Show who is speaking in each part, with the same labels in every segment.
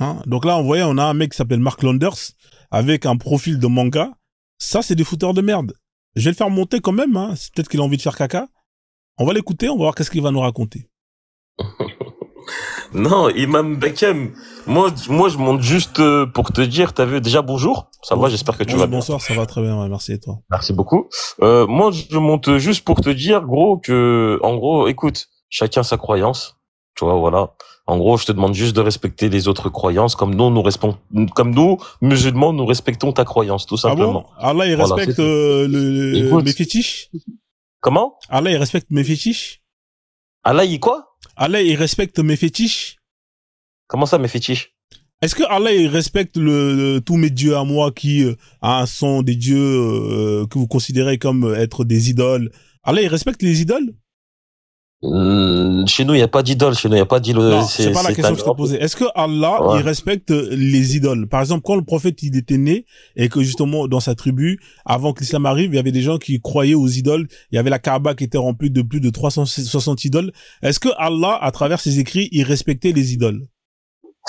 Speaker 1: Hein. Donc là, on voyait, on a un mec qui s'appelle Mark Landers avec un profil de manga. Ça, c'est des fouteurs de merde. Je vais le faire monter quand même. Hein. C'est peut-être qu'il a envie de faire caca. On va l'écouter, on va voir qu'est-ce qu'il va nous raconter.
Speaker 2: Non, Imam Beckham. Moi, je monte juste pour te dire, t'as vu, déjà bonjour. Ça va, j'espère que tu vas bien.
Speaker 1: Bonsoir, ça va très bien, ouais, merci et toi.
Speaker 2: Merci beaucoup. Moi, je monte juste pour te dire, gros, en gros, écoute, chacun sa croyance. Tu vois, voilà. En gros, je te demande juste de respecter les autres croyances, comme nous, musulmans, nous respectons ta croyance, tout simplement.
Speaker 1: Ah bon? Allah, il respecte mes fétiches?
Speaker 2: Comment?
Speaker 1: Allah, il respecte mes fétiches?
Speaker 2: Allah, il quoi?
Speaker 1: Allah, il respecte mes fétiches?
Speaker 2: Comment ça, mes fétiches?
Speaker 1: Est-ce que Allah, il respecte tous mes dieux à moi qui sont des dieux que vous considérez comme être des idoles? Allah, il respecte les idoles?
Speaker 2: Chez nous, il n'y a pas d'idole. Chez nous, il n'y a pas d'idole.
Speaker 1: Non, c'est pas la question que je t'ai posée. Est-ce que Allah, il respecte les idoles? Par exemple, quand le prophète, il était né, et que justement, dans sa tribu, avant que l'islam arrive, il y avait des gens qui croyaient aux idoles. Il y avait la Kaaba qui était remplie de plus de 360 idoles. Est-ce que Allah, à travers ses écrits, il respectait les idoles?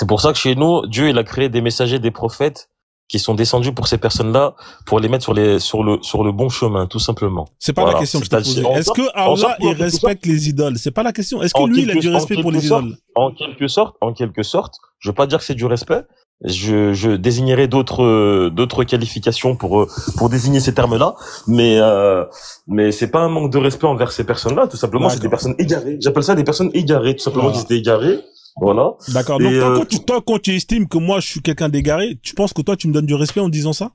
Speaker 2: C'est pour ça que chez nous, Dieu, il a créé des messagers, des prophètes, qui sont descendus pour ces personnes-là, pour les mettre sur le bon chemin, tout simplement.
Speaker 1: C'est pas la question que je t'ai posée. Est-ce que Allah, il respecte les idoles? C'est pas la question. Est-ce que lui, il a du respect pour les idoles?
Speaker 2: En quelque sorte, je veux pas dire que c'est du respect. Je désignerai d'autres qualifications pour désigner ces termes-là, mais c'est pas un manque de respect envers ces personnes-là, tout simplement. C'est des personnes égarées. J'appelle ça des personnes égarées, tout simplement, qui étaient égarées. Voilà.
Speaker 1: D'accord. Donc, toi, quand tu estimes que moi, je suis quelqu'un d'égaré, tu penses que toi, tu me donnes du respect en disant ça?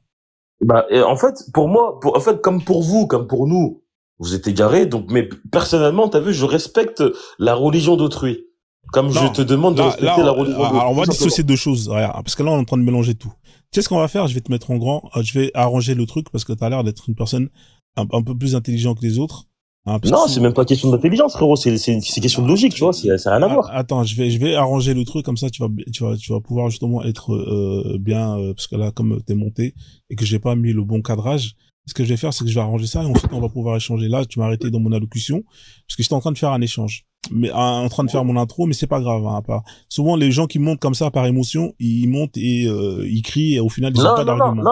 Speaker 2: Bah, en fait, pour moi, comme pour vous, comme pour nous, vous êtes égarés. Donc, mais personnellement, t'as vu, je respecte la religion d'autrui. Comme je te demande de respecter la religion d'autrui.
Speaker 1: Alors, on va dissocier deux choses. Regarde, parce que là, on est en train de mélanger tout. Tu sais ce qu'on va faire? Je vais te mettre en grand. Je vais arranger le truc parce que t'as l'air d'être une personne un peu plus intelligente que les autres.
Speaker 2: Hein, non, c'est même pas question d'intelligence, frérot. C'est question de logique, tu vois. Ça n'a rien à voir.
Speaker 1: Attends, je vais arranger le truc comme ça. Tu vas pouvoir justement être bien parce que là, comme t'es monté et que j'ai pas mis le bon cadrage, ce que je vais faire, c'est que je vais arranger ça et ensuite on va pouvoir échanger. Là, tu m'as arrêté dans mon allocution parce que j'étais en train de faire un échange, mais en train de faire mon intro, mais c'est pas grave. Hein, pas. Souvent, les gens qui montent comme ça par émotion, ils montent et ils crient et au final ils n'ont pas d'argument.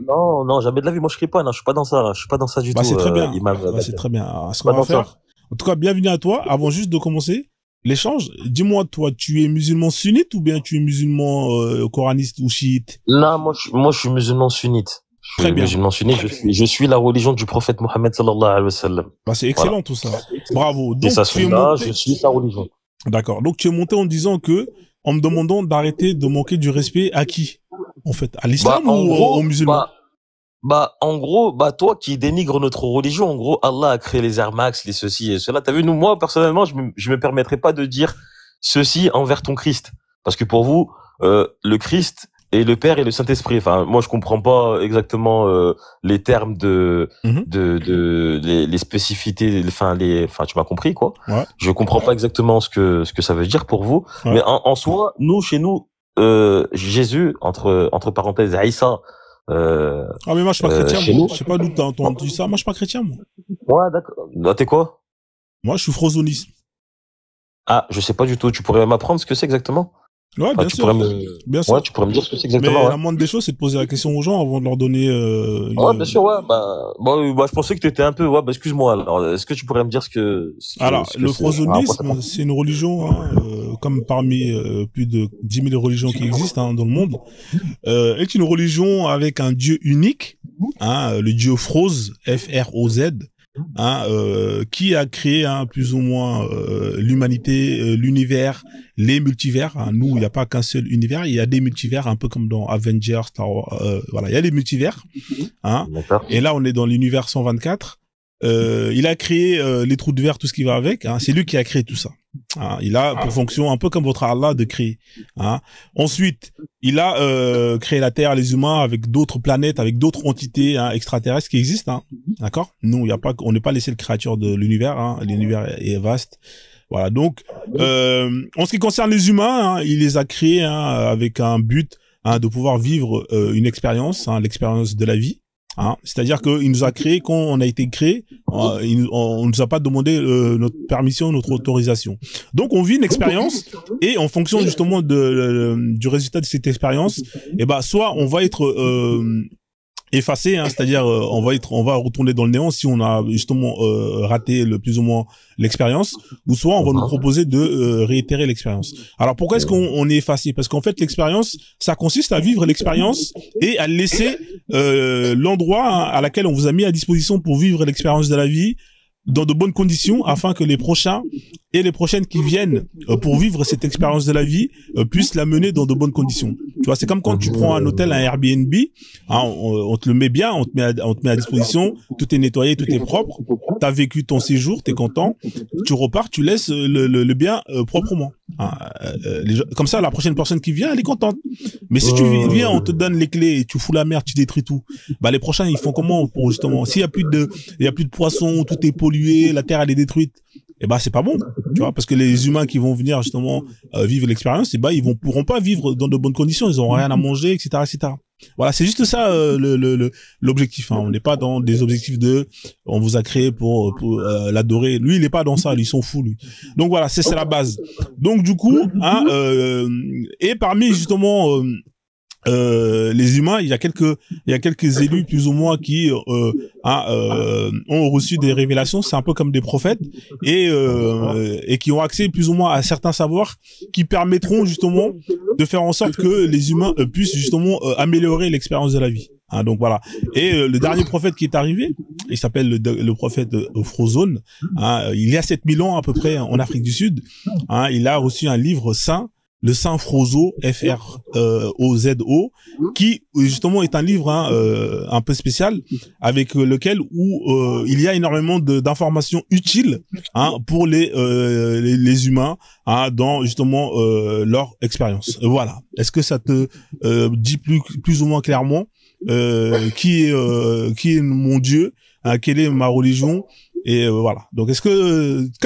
Speaker 2: Non, jamais de la vie. Moi, je crie pas. Non, je suis pas dans ça. Je suis pas dans ça du tout.
Speaker 1: C'est très bien. C'est très bien. Ce qu'on va faire. En tout cas, bienvenue à toi. Avant juste de commencer l'échange, dis-moi, toi, tu es musulman sunnite ou bien tu es musulman coraniste ou chiite?
Speaker 2: Non, moi, je suis musulman sunnite.
Speaker 1: Très bien.
Speaker 2: Musulman sunnite. Je suis la religion du prophète Mohammed sallallahu alayhi wa sallam.
Speaker 1: Bah, c'est excellent tout ça. Bravo. Donc,
Speaker 2: je suis sa religion.
Speaker 1: D'accord. Donc, tu es monté en disant que, en me demandant d'arrêter de manquer du respect à qui? En fait, à l'islam ou aux musulmans?
Speaker 2: En gros, toi qui dénigres notre religion, en gros, Allah a créé les Air Max, les ceci et cela. T'as vu, nous, moi, personnellement, je me permettrai pas de dire ceci envers ton Christ. Parce que pour vous, le Christ et le Père et le Saint-Esprit. Enfin, moi, je comprends pas exactement, les termes les spécificités, enfin, tu m'as compris, quoi.
Speaker 1: Ouais.
Speaker 2: Je comprends pas exactement ce que ça veut dire pour vous. Ouais. Mais en soi, chez nous, Jésus, entre parenthèses, Aïssa,
Speaker 1: mais moi je suis pas chrétien, moi. Je sais pas d'où t'as entendu ça. Moi je suis pas chrétien, moi.
Speaker 2: Ouais, d'accord. T'es quoi?
Speaker 1: Moi je suis frozoniste.
Speaker 2: Ah, je sais pas du tout. Tu pourrais m'apprendre ce que c'est exactement?
Speaker 1: Ouais, bien sûr. Bien sûr.
Speaker 2: Ouais, tu pourrais me dire ce que c'est exactement.
Speaker 1: Mais la moindre des choses, c'est de poser la question aux gens avant de leur donner.
Speaker 2: Ouais, bien sûr, ouais. Je pensais que t'étais un peu. Ouais, excuse-moi. Alors, est-ce que tu pourrais me dire
Speaker 1: le frozonisme, c'est une religion, comme parmi plus de 10 000 religions qui existent dans le monde, est une religion avec un dieu unique, le dieu Froz, F-R-O-Z. Qui a créé plus ou moins l'humanité, l'univers, les multivers. Nous, il n'y a pas qu'un seul univers, il y a des multivers, un peu comme dans Avengers, Star Wars, voilà, il y a des multivers. Et là, on est dans l'univers 124. Il a créé les trous de verre, tout ce qui va avec. C'est lui qui a créé tout ça. Il a pour fonction, un peu comme votre Allah, de créer. Ensuite, il a créé la Terre, les humains, avec d'autres planètes, avec d'autres entités extraterrestres qui existent. D'accord? Nous, on n'est pas les seules créatures de l'univers. L'univers est vaste. Voilà. Donc, en ce qui concerne les humains, il les a créés avec un but de pouvoir vivre une expérience, l'expérience de la vie. Hein. C'est-à-dire qu'il nous a créé quand on a été créé, on nous a pas demandé notre permission, notre autorisation. Donc on vit une expérience et en fonction justement du résultat de cette expérience, et ben soit on va être effacé, hein, c'est-à-dire on va retourner dans le néant si on a justement raté plus ou moins l'expérience, ou soit on va nous proposer de réitérer l'expérience. Alors pourquoi est-ce qu'on est effacé? Parce qu'en fait l'expérience, ça consiste à vivre l'expérience et à laisser l'endroit à laquelle on vous a mis à disposition pour vivre l'expérience de la vie dans de bonnes conditions, afin que les prochains et les prochaines qui viennent pour vivre cette expérience de la vie puissent la mener dans de bonnes conditions. Tu vois, c'est comme quand tu prends un hôtel, un Airbnb, hein, on te le met bien, on te met à disposition, tout est nettoyé, tout est propre, t'as vécu ton séjour, t'es content, tu repars, tu laisses le bien proprement. Hein, comme ça, la prochaine personne qui vient, elle est contente. Mais si tu viens, on te donne les clés, et tu fous la merde, tu détruis tout. Bah les prochains, ils font comment pour justement, s'il y a plus de poissons, tout est pollué, la terre elle est détruite. Et ben c'est pas bon, tu vois, parce que les humains qui vont venir justement vivre l'expérience, et ben ils pourront pas vivre dans de bonnes conditions, ils auront rien à manger, etc., etc. Voilà, c'est juste ça l'objectif. Hein. On n'est pas dans des objectifs on vous a créé pour l'adorer. Lui, il est pas dans ça, lui, ils sont fous, lui. Donc voilà, c'est la base. Donc du coup, hein, et parmi justement les humains, il y a quelques élus plus ou moins qui ont reçu des révélations, c'est un peu comme des prophètes, et qui ont accès plus ou moins à certains savoirs qui permettront justement de faire en sorte que les humains puissent justement améliorer l'expérience de la vie. Hein, donc voilà. Et le dernier prophète qui est arrivé, il s'appelle le prophète Frozone. Hein, il y a 7000 ans à peu près en Afrique du Sud. Hein, il a reçu un livre saint, le Saint Frozo, F-R-O-Z-O, qui justement est un livre un peu spécial, avec lequel il y a énormément d'informations utiles, hein, pour les humains, hein, dans justement leur expérience. Voilà. Est-ce que ça te dit plus ou moins clairement qui est mon Dieu, hein, quelle est ma religion, et voilà. Donc qu'est-ce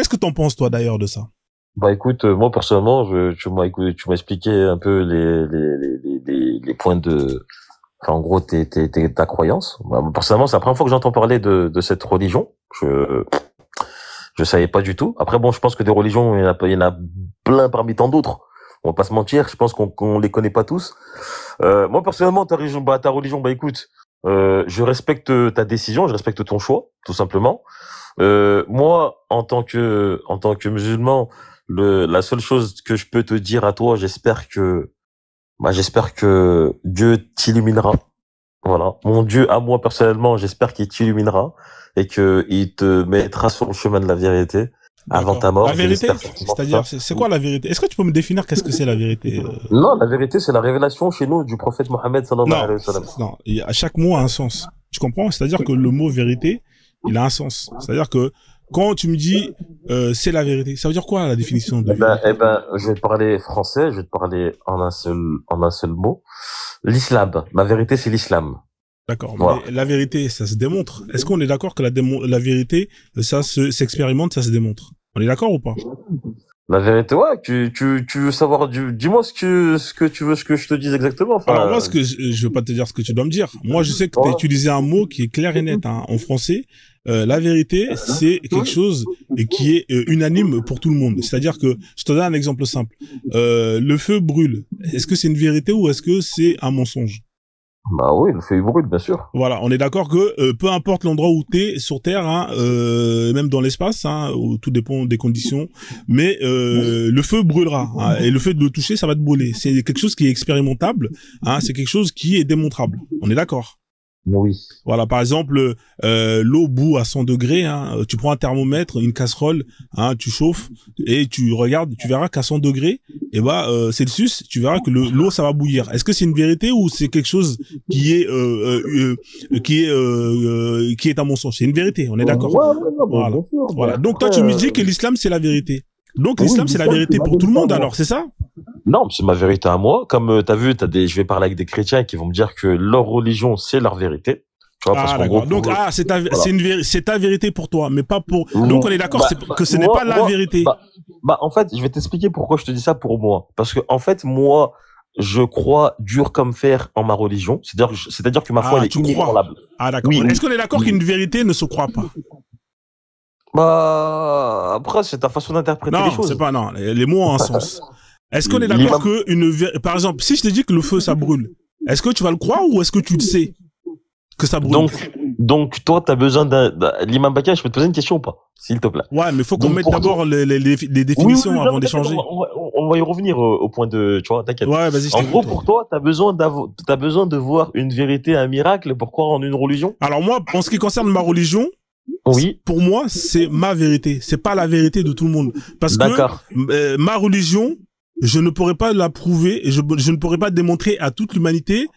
Speaker 1: que t'en penses toi d'ailleurs de ça?
Speaker 2: Bah écoute, moi personnellement, tu m'as expliqué un peu les points enfin en gros ta croyance. Bah, personnellement, c'est la première fois que j'entends parler de cette religion. Je savais pas du tout. Après bon, je pense que des religions, il y en a plein parmi tant d'autres. On va pas se mentir, je pense qu'on les connaît pas tous. Moi personnellement, ta religion, bah écoute, je respecte ta décision, je respecte ton choix, tout simplement. Moi, en tant que musulman, la seule chose que je peux te dire à toi, j'espère que Dieu t'illuminera. Voilà. Mon Dieu, à moi personnellement, j'espère qu'il t'illuminera et que il te mettra sur le chemin de la vérité avant ta mort.
Speaker 1: La vérité, c'est-à-dire, c'est quoi la vérité? Est-ce que tu peux me définir qu'est-ce que c'est la vérité?
Speaker 2: Non, la vérité, c'est la révélation chez nous du prophète Mohammed sallallahu alayhi wa sallam.
Speaker 1: Non, à chaque mot a un sens. Tu comprends? C'est-à-dire que le mot vérité, il a un sens. C'est-à-dire que quand tu me dis c'est la vérité, ça veut dire quoi la définition de vérité?
Speaker 2: Je vais te parler français, je vais te parler en un seul mot. L'islam. Ma vérité, c'est l'islam.
Speaker 1: D'accord. Voilà. Mais la vérité, ça se démontre. Est-ce qu'on est d'accord que la vérité, ça s'expérimente, ça se démontre? On est d'accord ou pas?
Speaker 2: La vérité, ouais. Tu veux savoir dis-moi ce que tu veux que je te dise exactement. Enfin,
Speaker 1: alors moi, je veux pas te dire ce que tu dois me dire. Moi, je sais que tu as utilisé un mot qui est clair et net, hein, en français. La vérité, c'est quelque chose qui est unanime pour tout le monde. C'est-à-dire que, je te donne un exemple simple. Le feu brûle. Est-ce que c'est une vérité ou est-ce que c'est un mensonge?
Speaker 2: Bah oui, le feu brûle, bien sûr.
Speaker 1: Voilà, on est d'accord que peu importe l'endroit où t'es sur Terre, hein, même dans l'espace, hein, où tout dépend des conditions, mais le feu brûlera, hein, et le fait de le toucher, ça va te brûler. C'est quelque chose qui est expérimentable, hein, c'est quelque chose qui est démontrable. On est d'accord?
Speaker 2: Oui.
Speaker 1: Voilà, par exemple, l'eau bout à 100 degrés, hein, tu prends un thermomètre, une casserole, hein, tu chauffes et tu regardes, tu verras qu'à 100 degrés, et Celsius, tu verras que l'eau ça va bouillir. Est-ce que c'est une vérité ou c'est quelque chose qui est un mensonge? C'est une vérité, on est d'accord? Voilà. Voilà. Donc toi tu me dis que l'islam c'est la vérité. Donc l'islam c'est la vérité pour tout le monde alors, c'est ça?
Speaker 2: Non, c'est ma vérité à moi. Comme t'as vu, je vais parler avec des chrétiens qui vont me dire que leur religion c'est leur vérité. Tu vois, parce qu'en gros,
Speaker 1: donc c'est ta vérité pour toi, mais pas pour. Donc on est d'accord que ce n'est pas la vérité.
Speaker 2: En fait, je vais t'expliquer pourquoi je te dis ça pour moi. Parce que en fait, moi, je crois dur comme fer en ma religion. C'est-à-dire que ma foi elle est inébranlable.
Speaker 1: Ah, d'accord. Oui, est-ce qu'on est d'accord qu'une vérité ne se croit pas?
Speaker 2: Bah, après, c'est ta façon d'interpréter les choses.
Speaker 1: Non, c'est pas, non. Les mots ont un sens. Est-ce qu'on est d'accord que par exemple, si je te dis que le feu, ça brûle, est-ce que tu vas le croire ou est-ce que tu le sais que ça brûle?
Speaker 2: Donc, toi, t'as besoin l'imam Bakr, je peux te poser une question ou pas? S'il te plaît.
Speaker 1: Ouais, mais faut qu'on mette d'abord les définitions avant d'échanger.
Speaker 2: On va y revenir au point de, tu vois, t'inquiète.
Speaker 1: Ouais, vas-y.
Speaker 2: En gros, pour toi, t'as besoin de voir une vérité, un miracle pour croire en une religion?
Speaker 1: Alors moi, en ce qui concerne ma religion, oui. Pour moi, c'est ma vérité. C'est pas la vérité de tout le monde. Parce que ma religion, je ne pourrais pas la prouver et je ne pourrais pas démontrer à toute l'humanité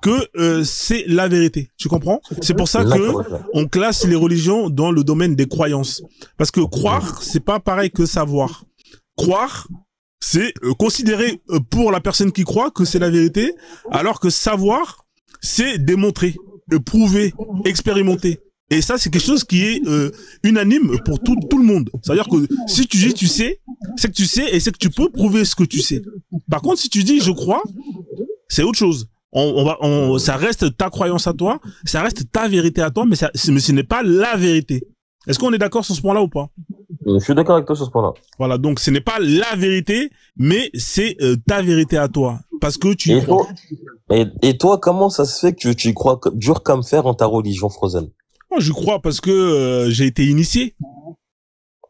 Speaker 1: que c'est la vérité. Tu comprends? C'est pour ça que on classe les religions dans le domaine des croyances. Parce que croire, c'est pas pareil que savoir. Croire, c'est considérer pour la personne qui croit que c'est la vérité, alors que savoir, c'est démontrer, prouver, expérimenter. Et ça, c'est quelque chose qui est unanime pour tout le monde. C'est-à-dire que si tu dis tu sais, c'est que tu sais et c'est que tu peux prouver ce que tu sais. Par contre, si tu dis je crois, c'est autre chose. Ça reste ta croyance à toi, ça reste ta vérité à toi, mais ce n'est pas la vérité. Est-ce qu'on est d'accord sur ce point-là ou pas?
Speaker 2: Je suis d'accord avec toi sur ce point-là.
Speaker 1: Voilà, donc ce n'est pas la vérité, mais c'est ta vérité à toi, parce que tu y crois.
Speaker 2: Et toi, comment ça se fait que tu y crois dur comme fer en ta religion, Frozen?
Speaker 1: Moi, je crois parce que j'ai été initié.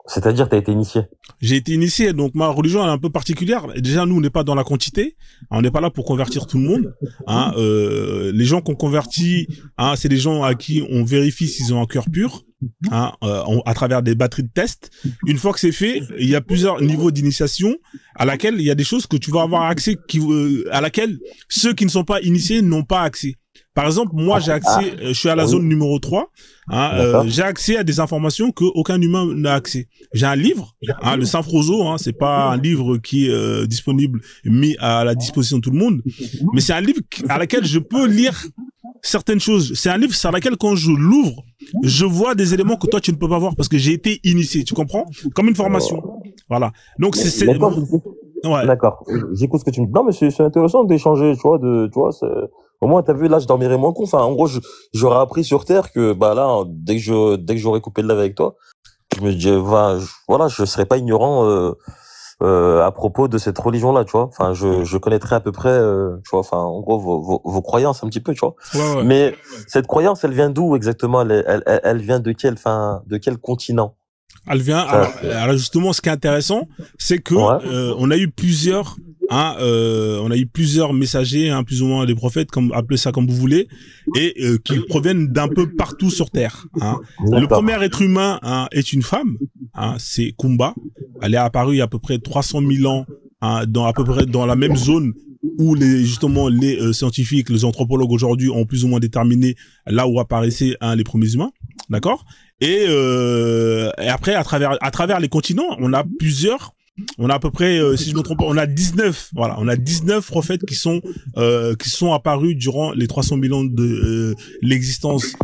Speaker 2: C'est-à-dire, t'as été initié?
Speaker 1: J'ai été initié, donc ma religion elle est un peu particulière. Déjà, nous, on n'est pas dans la quantité. On n'est pas là pour convertir tout le monde. Les gens qu'on convertit, c'est des gens à qui on vérifie s'ils ont un cœur pur, à travers des batteries de tests. Une fois que c'est fait, il y a plusieurs niveaux d'initiation à laquelle il y a des choses que tu vas avoir accès, à laquelle ceux qui ne sont pas initiés n'ont pas accès. Par exemple, moi, j'ai accès, je suis à la zone numéro 3, j'ai accès à des informations que aucun humain n'a accès. J'ai un livre, le Saint-Frozo, c'est pas un livre qui est disponible, mis à la disposition de tout le monde, mais c'est un livre à laquelle je peux lire certaines choses. C'est un livre sur lequel, quand je l'ouvre, je vois des éléments que toi, tu ne peux pas voir parce que j'ai été initié, tu comprends? Comme une formation. Voilà. Donc, c'est...
Speaker 2: Ouais. D'accord. J'écoute ce que tu me dis. Non, mais c'est intéressant d'échanger, tu vois, au moins, t'as vu, là, je dormirai moins con. Enfin, en gros, j'aurais appris sur Terre que, bah, là, dès que j'aurais coupé le lave avec toi, je me dis, voilà, je serais pas ignorant, à propos de cette religion-là, tu vois. Enfin, je connaîtrais à peu près, tu vois, enfin, en gros, vos croyances un petit peu, tu vois. Ouais. Mais cette croyance, elle vient d'où exactement? Elle vient de quel continent?
Speaker 1: Elle vient. Alors justement, ce qui est intéressant, c'est que on a eu plusieurs, messagers, plus ou moins des prophètes, appelez ça comme vous voulez, et qui proviennent d'un peu partout sur Terre. Le premier être humain est une femme, c'est Kumba. Elle est apparue il y a à peu près 300 000 ans, à peu près dans la même zone où les scientifiques, les anthropologues aujourd'hui ont plus ou moins déterminé là où apparaissaient les premiers humains, d'accord? Et après, à travers les continents, on a à peu près, si je me trompe pas, on a 19 prophètes qui sont apparus durant les 300 000 ans de l'existence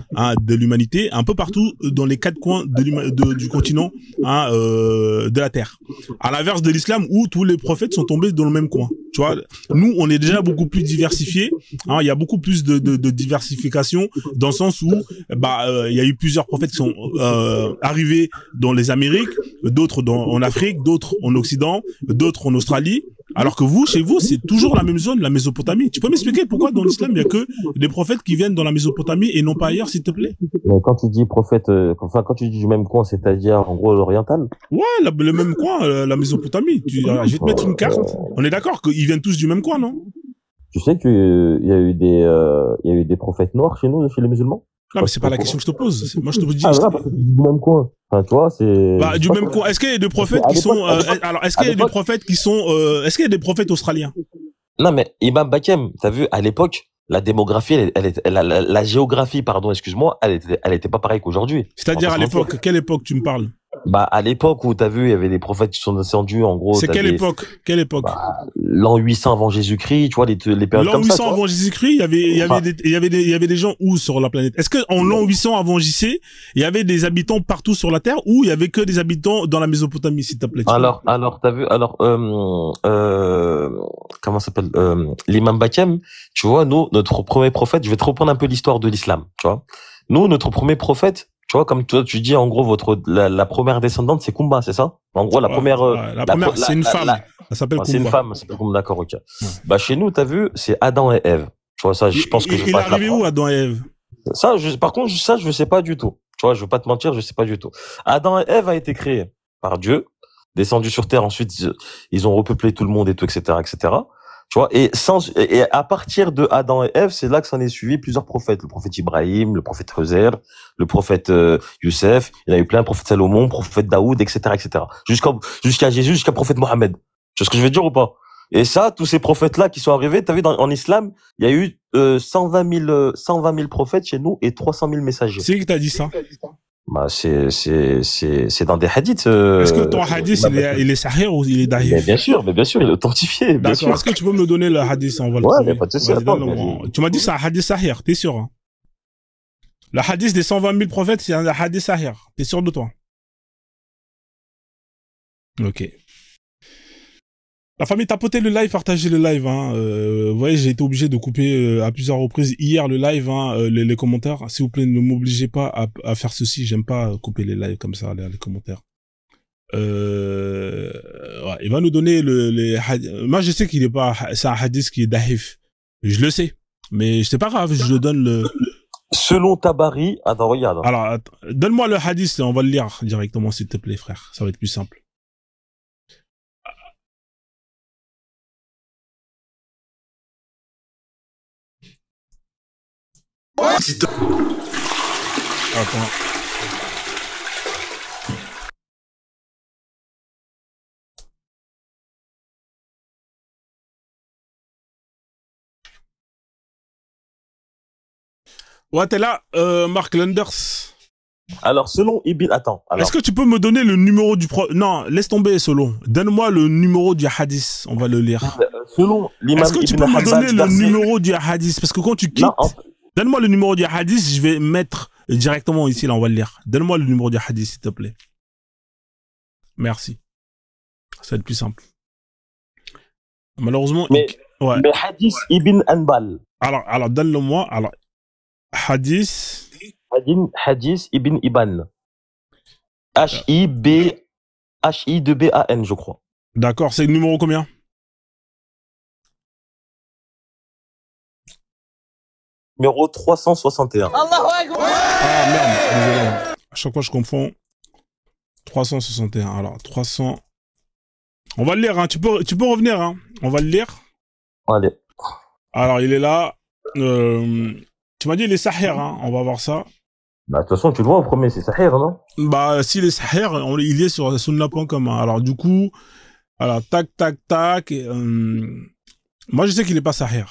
Speaker 1: de l'humanité, un peu partout dans les 4 coins du continent de la Terre. À l'inverse de l'islam, où tous les prophètes sont tombés dans le même coin. Tu vois, nous, on est déjà beaucoup plus diversifiés. Il y a beaucoup plus de diversification dans le sens où, il y a eu plusieurs prophètes qui sont arrivés dans les Amériques, d'autres en Afrique, d'autres en Occident, d'autres en Australie. Alors que chez vous, c'est toujours la même zone, la Mésopotamie. Tu peux m'expliquer pourquoi dans l'islam, il y a que des prophètes qui viennent dans la Mésopotamie et non pas ailleurs, s'il te plaît?
Speaker 2: Mais quand tu dis prophète, quand tu dis du même coin, c'est-à-dire, en gros, l'oriental?
Speaker 1: Ouais, le même coin, la Mésopotamie. Je vais te mettre une carte. On est d'accord qu'ils viennent tous du même coin, non?
Speaker 2: Tu sais qu'il y a eu des prophètes noirs chez nous, chez les musulmans?
Speaker 1: Non, mais c'est pas la question que je te pose. Moi, je te dis.
Speaker 2: Parce que du même coin. Enfin, tu vois, c'est.
Speaker 1: Du même coin. Est-ce qu'il y a des prophètes qui sont, est-ce qu'il y a des prophètes qui sont, est-ce qu'il y a des prophètes australiens?
Speaker 2: Non, mais Imam Bakem, t'as vu, à l'époque, la démographie, la géographie, pardon, excuse-moi, elle était pas pareille qu'aujourd'hui.
Speaker 1: C'est-à-dire à l'époque, quelle époque tu me parles?
Speaker 2: Bah, à l'époque où t'as vu, il y avait des prophètes qui sont descendus, en gros.
Speaker 1: C'est quelle époque? Quelle époque?
Speaker 2: Bah, l'an 800 avant Jésus-Christ, tu vois, les périodes
Speaker 1: L'an
Speaker 2: comme ça, tu
Speaker 1: 800
Speaker 2: vois.
Speaker 1: avant Jésus-Christ,
Speaker 2: Enfin,
Speaker 1: il y avait des gens où sur la planète? Est-ce que en l'an 800 avant JC, il y avait des habitants partout sur la Terre ou il y avait que des habitants dans la Mésopotamie, s'il te plaît?
Speaker 2: t'as vu, comment ça s'appelle, l'imam Bakem, tu vois, nous, notre premier prophète, je vais te reprendre un peu l'histoire de l'islam, tu vois. Nous, notre premier prophète, tu vois, comme toi, tu dis, en gros, la première descendante, c'est Kumba, c'est ça? En gros, la
Speaker 1: Ouais,
Speaker 2: première,
Speaker 1: ouais, la première, c'est une femme. Elle s'appelle
Speaker 2: c'est une
Speaker 1: Kumba.
Speaker 2: femme, c'est pas Kumba, d'accord, ok.
Speaker 1: Ouais.
Speaker 2: Bah, chez nous, t'as vu, c'est Adam et Ève. Tu vois, ça, je pense que je vais
Speaker 1: Il est
Speaker 2: pas te
Speaker 1: arrivé où,
Speaker 2: l'apprendre.
Speaker 1: Adam et Ève?
Speaker 2: Ça, par contre, ça, je sais pas du tout. Tu vois, je veux pas te mentir, je sais pas du tout. Adam et Ève a été créé par Dieu, descendu sur terre. Ensuite, ils ont repeuplé tout le monde et tout, etc., etc. Tu vois, et à partir de Adam et Ève, c'est là que s'en est suivi plusieurs prophètes. Le prophète Ibrahim, le prophète Hosea, le prophète Youssef. Il y en a eu plein, le prophète Salomon, le prophète Daoud, etc., etc. Jusqu'à Jésus, jusqu'à le prophète Mohammed. Tu vois ce que je veux dire ou pas? Et ça, tous ces prophètes-là qui sont arrivés, t'as vu, en islam, il y a eu 120 000 prophètes chez nous et 300 000 messagers.
Speaker 1: C'est qui t'a dit ça?
Speaker 2: Bah, c'est dans des hadiths.
Speaker 1: Est-ce que ton hadith, il est sahih ou il est
Speaker 2: Mais
Speaker 1: daïf?
Speaker 2: bien sûr, il est authentifié, bien
Speaker 1: D'accord.
Speaker 2: sûr.
Speaker 1: Est-ce que tu peux me donner le hadith? On va le
Speaker 2: Ouais,
Speaker 1: trouver.
Speaker 2: mais pas de souci.
Speaker 1: Vas-y,
Speaker 2: Attends,
Speaker 1: donne-le-moi. Tu m'as dit que c'est un hadith sahih, t'es sûr, hein? Le hadith des 120 000 prophètes, c'est un hadith sahih. T'es sûr de toi? Ok. La famille, tapotez le live, partagez le live. Hein. Vous voyez, j'ai été obligé de couper à plusieurs reprises hier le live, hein, les commentaires. S'il vous plaît, ne m'obligez pas à faire ceci. J'aime pas couper les lives comme ça, les commentaires. Ouais, il va nous donner moi, je sais qu'il est pas, c'est un hadith qui est daif. Je le sais. Mais c'est pas grave, je le donne le...
Speaker 2: Selon Tabari, attends, regarde.
Speaker 1: Alors, donne-moi le hadith, on va le lire directement, s'il te plaît, frère. Ça va être plus simple. Attends. Ouais, t'es là, Mark Lenders.
Speaker 2: Alors, selon Ibn, attends.
Speaker 1: Est-ce que tu peux me donner le numéro du Non, laisse tomber selon. Donne-moi le numéro du hadith, on va le lire.
Speaker 2: Selon l'imam
Speaker 1: Est-ce que tu peux me donner le numéro du hadith? Parce que quand tu quittes, donne-moi le numéro du hadith, je vais mettre directement ici, là, on va le lire. Donne-moi le numéro du hadith, s'il te plaît. Merci. Ça va être plus simple. Malheureusement,
Speaker 2: mais hadith Ibn Anbal.
Speaker 1: Alors donne-le-moi. Alors, hadith
Speaker 2: Ibn Iban. H-I-2-B-A-N, je crois.
Speaker 1: D'accord, c'est le numéro combien?
Speaker 2: Numéro 361.
Speaker 1: Ah merde, désolé. À chaque fois je confonds. 361. Alors, 300. On va le lire, hein. Tu peux revenir, hein. On va le lire.
Speaker 2: Allez.
Speaker 1: Alors, il est là. Tu m'as dit il est sahih, hein. On va voir ça.
Speaker 2: Bah, de toute façon, tu le vois au premier, c'est sahih, non?
Speaker 1: Bah, s'il est sahih, il est sur sunna.com. Hein. Alors, du coup, alors, tac. Moi, je sais qu'il est pas sahih.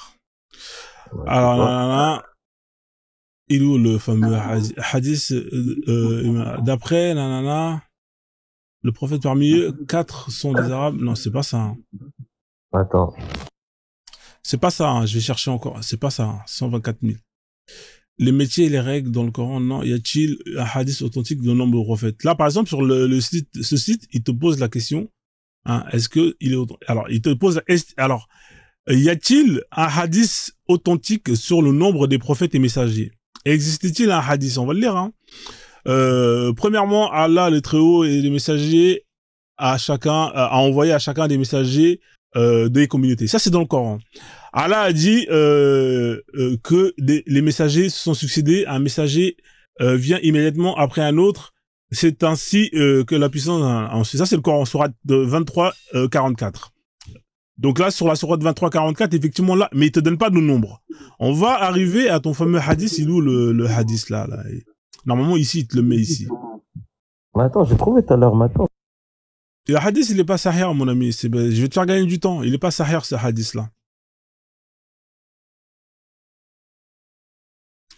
Speaker 1: Ouais, alors, nanana, il est où le fameux hadith d'après, nanana, le prophète parmi eux, 4 sont des Arabes. Non, c'est pas ça. Hein.
Speaker 2: Attends.
Speaker 1: C'est pas ça, hein. Je vais chercher encore. C'est pas ça, hein. 124 000. Les métiers et les règles dans le Coran, non. Y a-t-il un hadith authentique de nombre de prophètes? Là, par exemple, sur ce site, il te pose la question, hein, est-ce que il est alors, il te pose, alors, y a-t-il un hadith authentique sur le nombre des prophètes et messagers? Existe-t-il un hadith? On va le lire, hein. Premièrement, Allah, le Très-Haut et les messagers a envoyé à chacun des messagers des communautés. Ça, c'est dans le Coran. Allah a dit que les messagers se sont succédés. Un messager vient immédiatement après un autre. C'est ainsi que la puissance... Ça, c'est le Coran, sourate 23, 44. Donc là, sur la sourate 23, 44, effectivement, là, mais il te donne pas de nombre. On va arriver à ton fameux hadith. Il est où le hadith, là. Normalement, ici, il te le met ici.
Speaker 2: Mais attends, j'ai trouvé tout à l'heure, maintenant.
Speaker 1: Le hadith, il est pas sahih, mon ami. Je vais te faire gagner du temps. Il est pas sahih, ce hadith-là.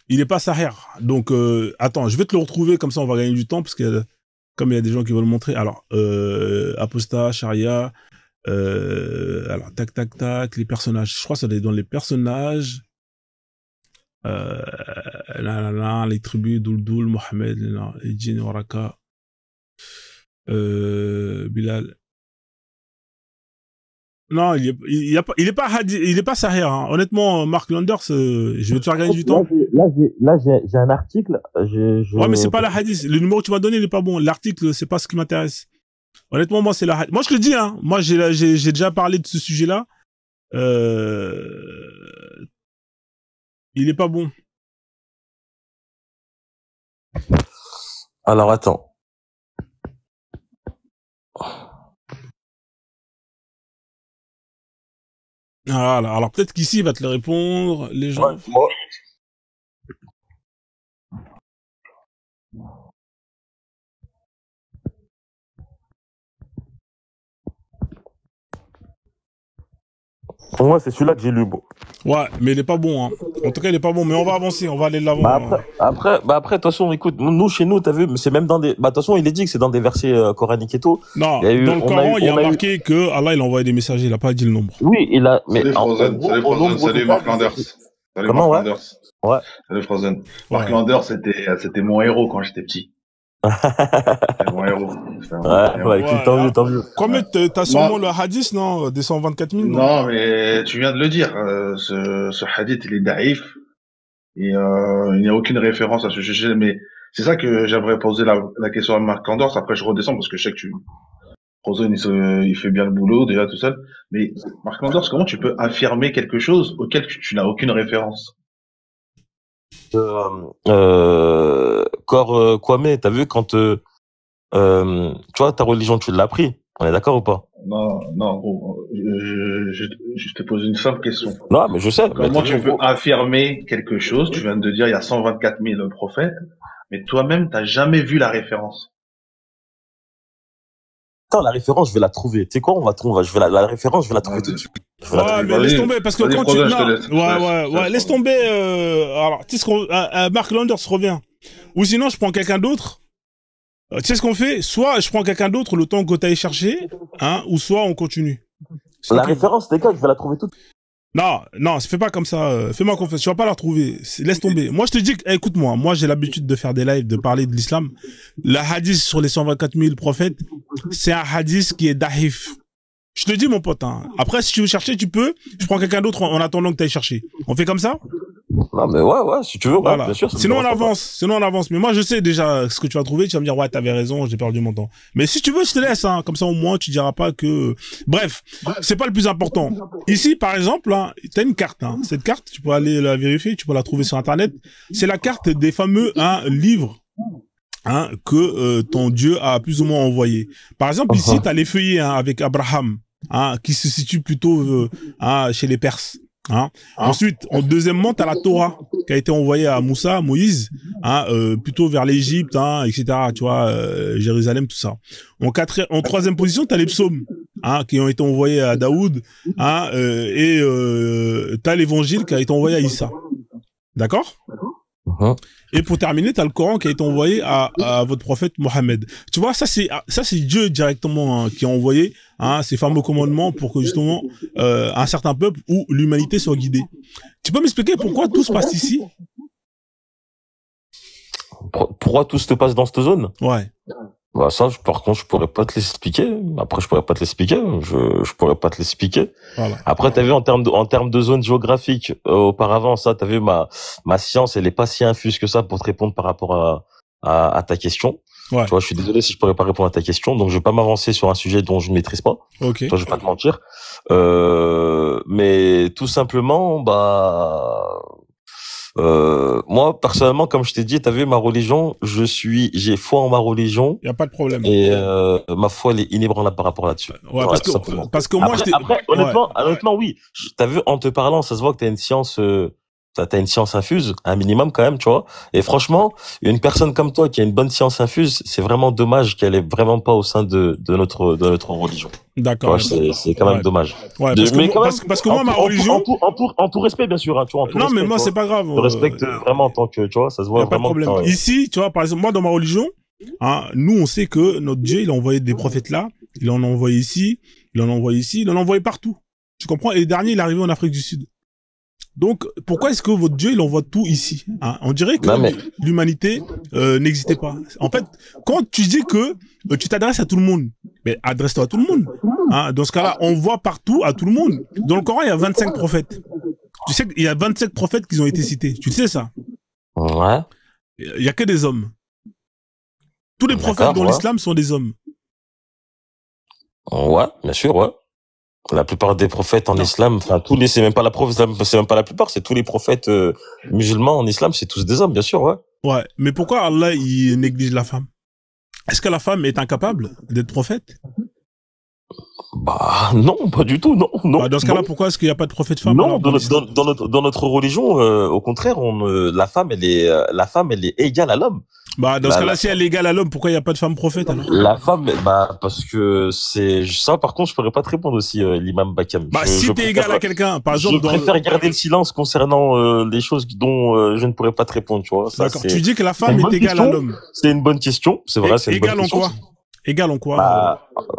Speaker 1: Il est pas sahih. Donc, attends, je vais te le retrouver, comme ça, on va gagner du temps, parce que comme il y a des gens qui veulent montrer. Alors, apostat, charia, alors, tac, tac, tac, les personnages. Je crois que ça doit être dans les personnages. Les tribus, Doul, Mohamed, les djinns, Waraka, Bilal. Non, il est pas hadith, il est pas sahih, hein. Honnêtement, Mark Landers, je vais te faire gagner du temps.
Speaker 2: Là, j'ai un article,
Speaker 1: Ouais, mais c'est pas la hadith. Le numéro que tu m'as donné, il est pas bon. L'article, c'est pas ce qui m'intéresse. Honnêtement, moi, c'est la hadith. Moi, je te le dis, hein. Moi, j'ai déjà parlé de ce sujet-là. Il est pas bon.
Speaker 2: Alors, attends.
Speaker 1: Voilà. Alors, peut-être qu'ici, il va te le répondre, les gens.
Speaker 2: Ouais, moi. Pour moi, c'est celui-là que j'ai lu, bon.
Speaker 1: Ouais, mais il est pas bon, hein. En tout cas, il est pas bon, mais on va avancer, on va aller de l'avant.
Speaker 2: Après, de toute façon, écoute, nous, chez nous, t'as vu, c'est même dans des, de toute façon, il est dit que c'est dans des versets coraniques et tout.
Speaker 1: Non, dans le Coran, il y a marqué que Allah, il a envoyé des messagers, il a pas dit le nombre.
Speaker 2: Oui, il a, mais
Speaker 3: salut Mark Landers. Salut Mark Landers.
Speaker 2: Ouais.
Speaker 3: Salut Frozen. Mark Landers, c'était mon héros quand j'étais petit. C'est mon héros.
Speaker 2: Ouais, tant mieux.
Speaker 1: Combien t'as sûrement le hadith, non? Des 124 000?
Speaker 3: Non, mais tu viens de le dire. Ce hadith, il est daïf. Et il n'y a aucune référence à ce sujet. Mais c'est ça que j'aimerais poser la question à Mark Landers. Après, je redescends parce que je sais que Frozen, il fait bien le boulot, déjà, tout seul. Mais Mark Landers, comment tu peux affirmer quelque chose auquel tu n'as aucune référence?
Speaker 2: Kwame, t'as vu quand tu vois, ta religion, tu l'as appris. On est d'accord ou pas?
Speaker 3: Non, gros. Je te pose une simple question.
Speaker 2: Non, mais je sais.
Speaker 3: Comment tu peux affirmer quelque chose? Tu viens de dire, il y a 124 000 prophètes, mais toi-même, t'as jamais vu la référence.
Speaker 2: Attends, la référence, je vais la trouver. Tu sais quoi, la référence, je vais la trouver tout de suite.
Speaker 1: Ouais, mais laisse tomber, parce que quand tu, laisse tomber, alors, tu sais ce qu'on, Mark Landers revient. Ou sinon, je prends quelqu'un d'autre. Tu sais ce qu'on fait? Soit je prends quelqu'un d'autre le temps que tu ailles chercher, hein, ou soit on continue.
Speaker 2: La référence, t'es quoi, je vais la trouver toute.
Speaker 1: Non, fais pas comme ça. Fais-moi confiance. Tu vas pas la retrouver. Laisse tomber. Moi, je te dis, écoute-moi. Moi, j'ai l'habitude de faire des lives, de parler de l'islam. La hadith sur les 124 000 prophètes, c'est un hadith qui est dahif. Je te dis, mon pote, hein. Après, si tu veux chercher, tu peux. Je prends quelqu'un d'autre en attendant que tu ailles chercher. On fait comme ça?
Speaker 2: Non, mais ouais, si tu veux,
Speaker 1: voilà.
Speaker 2: Bien sûr.
Speaker 1: Sinon, on avance. Mais moi, je sais déjà ce que tu vas trouver. Tu vas me dire, ouais, t'avais raison, j'ai perdu mon temps. Mais si tu veux, je te laisse, hein. Comme ça, au moins, tu diras pas que, bref, c'est pas le plus important. Ici, par exemple, hein, t'as une carte, hein. Cette carte, tu peux aller la vérifier, tu peux la trouver sur Internet. C'est la carte des fameux, livres, hein, que, ton Dieu a plus ou moins envoyé. Par exemple, ici, t'as les feuillets, hein, avec Abraham, hein, qui se situe plutôt, chez les Perses. Hein. Ensuite, deuxièmement, t'as la Torah qui a été envoyée à Moïse, hein, plutôt vers l'Égypte, hein, etc. Tu vois, Jérusalem, tout ça. En troisième position, t'as les psaumes, hein, qui ont été envoyés à Daoud, hein, et t'as l'Évangile qui a été envoyé à Issa. D'accord? Et pour terminer, t'as le Coran qui a été envoyé à votre prophète Mohammed. Tu vois, ça c'est Dieu directement, hein, qui a envoyé, hein, ces fameux commandements pour que justement un certain peuple ou l'humanité soit guidée. Tu peux m'expliquer pourquoi tout se passe ici?
Speaker 2: Pourquoi tout se passe dans cette zone?
Speaker 1: Ouais.
Speaker 2: Bah ça, par contre, je pourrais pas te l'expliquer. Après, je pourrais pas te l'expliquer. Je pourrais pas te l'expliquer. Voilà. Après, t'as vu en termes de zone géographique, auparavant, ça, t'as vu ma science, elle est pas si infuse que ça pour te répondre par rapport à ta question. Ouais. Tu vois, je suis désolé si je pourrais pas répondre à ta question, donc je vais pas m'avancer sur un sujet dont je ne maîtrise pas.
Speaker 1: Ok.
Speaker 2: Tu vois, je vais pas te mentir. Mais tout simplement, moi, personnellement, comme je t'ai dit, t'as vu ma religion, j'ai foi en ma religion.
Speaker 1: Y a pas de problème.
Speaker 2: Et ma foi, elle est inébranlable par rapport là-dessus.
Speaker 1: Ouais, parce que moi,
Speaker 2: après, honnêtement, oui. T'as vu, en te parlant, ça se voit que t'as une science infuse, un minimum quand même, tu vois. Et franchement, une personne comme toi qui a une bonne science infuse, c'est vraiment dommage qu'elle est vraiment pas au sein de notre religion.
Speaker 1: D'accord.
Speaker 2: C'est quand même dommage.
Speaker 1: Ouais, parce que moi, ma religion.
Speaker 2: En tout respect, bien sûr, hein, tu vois.
Speaker 1: Non, mais moi, c'est pas grave.
Speaker 2: Je respecte vraiment en tant que, tu vois, ça se voit vraiment.
Speaker 1: Pas de problème. Ici, tu vois, par exemple, moi, dans ma religion, hein, nous, on sait que notre Dieu, il a envoyé des prophètes là, il en a envoyé ici, il en a envoyé ici, il en a envoyé partout. Tu comprends? Et le dernier, il est arrivé en Afrique du Sud. Donc, pourquoi est-ce que votre Dieu, il envoie tout ici, hein? On dirait que l'humanité n'existait pas. En fait, quand tu dis que tu t'adresses à tout le monde, mais adresse-toi à tout le monde. Hein? Dans ce cas-là, on voit partout à tout le monde. Dans le Coran, il y a 25 prophètes. Tu sais qu'il y a 27 prophètes qui ont été cités. Tu sais ça?
Speaker 2: Ouais.
Speaker 1: Il y a que des hommes. Tous les prophètes dans l'islam sont des hommes.
Speaker 2: Ouais, bien sûr, ouais. La plupart des prophètes en islam, enfin tous les, c'est même pas la plupart, c'est tous les prophètes musulmans en islam, c'est tous des hommes, bien sûr, ouais.
Speaker 1: Ouais, mais pourquoi Allah il néglige la femme? Est-ce que la femme est incapable d'être prophète?
Speaker 2: Bah non, pas du tout, non.
Speaker 1: Bah, dans ce cas-là, pourquoi est-ce qu'il n'y a pas de prophète femme?
Speaker 2: Non, dans notre religion, au contraire, la femme elle est égale à l'homme.
Speaker 1: Bah dans ce cas-là, si elle est égale à l'homme, pourquoi il n'y a pas de femme prophète alors?
Speaker 2: La femme, bah parce que c'est ça. Par contre, je pourrais pas te répondre aussi, l'imam Bakam.
Speaker 1: Bah si t'es égal à quelqu'un, par exemple,
Speaker 2: je préfère garder le silence concernant les choses dont je ne pourrais pas te répondre, tu vois.
Speaker 1: D'accord. Tu dis que la femme est égale à l'homme.
Speaker 2: C'est une bonne question, c'est vrai. C'est
Speaker 1: égal en quoi? Égal en quoi?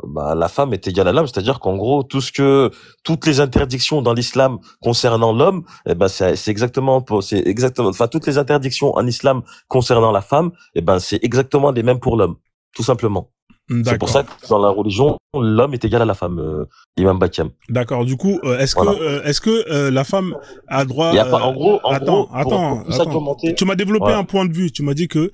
Speaker 2: Bah, la femme est égale à l'homme, c'est-à-dire qu'en gros, toutes les interdictions dans l'islam concernant l'homme, eh ben, c'est exactement, enfin, toutes les interdictions en islam concernant la femme, eh ben, c'est exactement les mêmes pour l'homme, tout simplement. C'est pour ça que dans la religion, l'homme est égal à la femme, Imam Bakam.
Speaker 1: D'accord. Du coup, est-ce que la femme a droit?
Speaker 2: Il y a pas, en gros,
Speaker 1: attends. Tu m'as développé un point de vue. Tu m'as dit que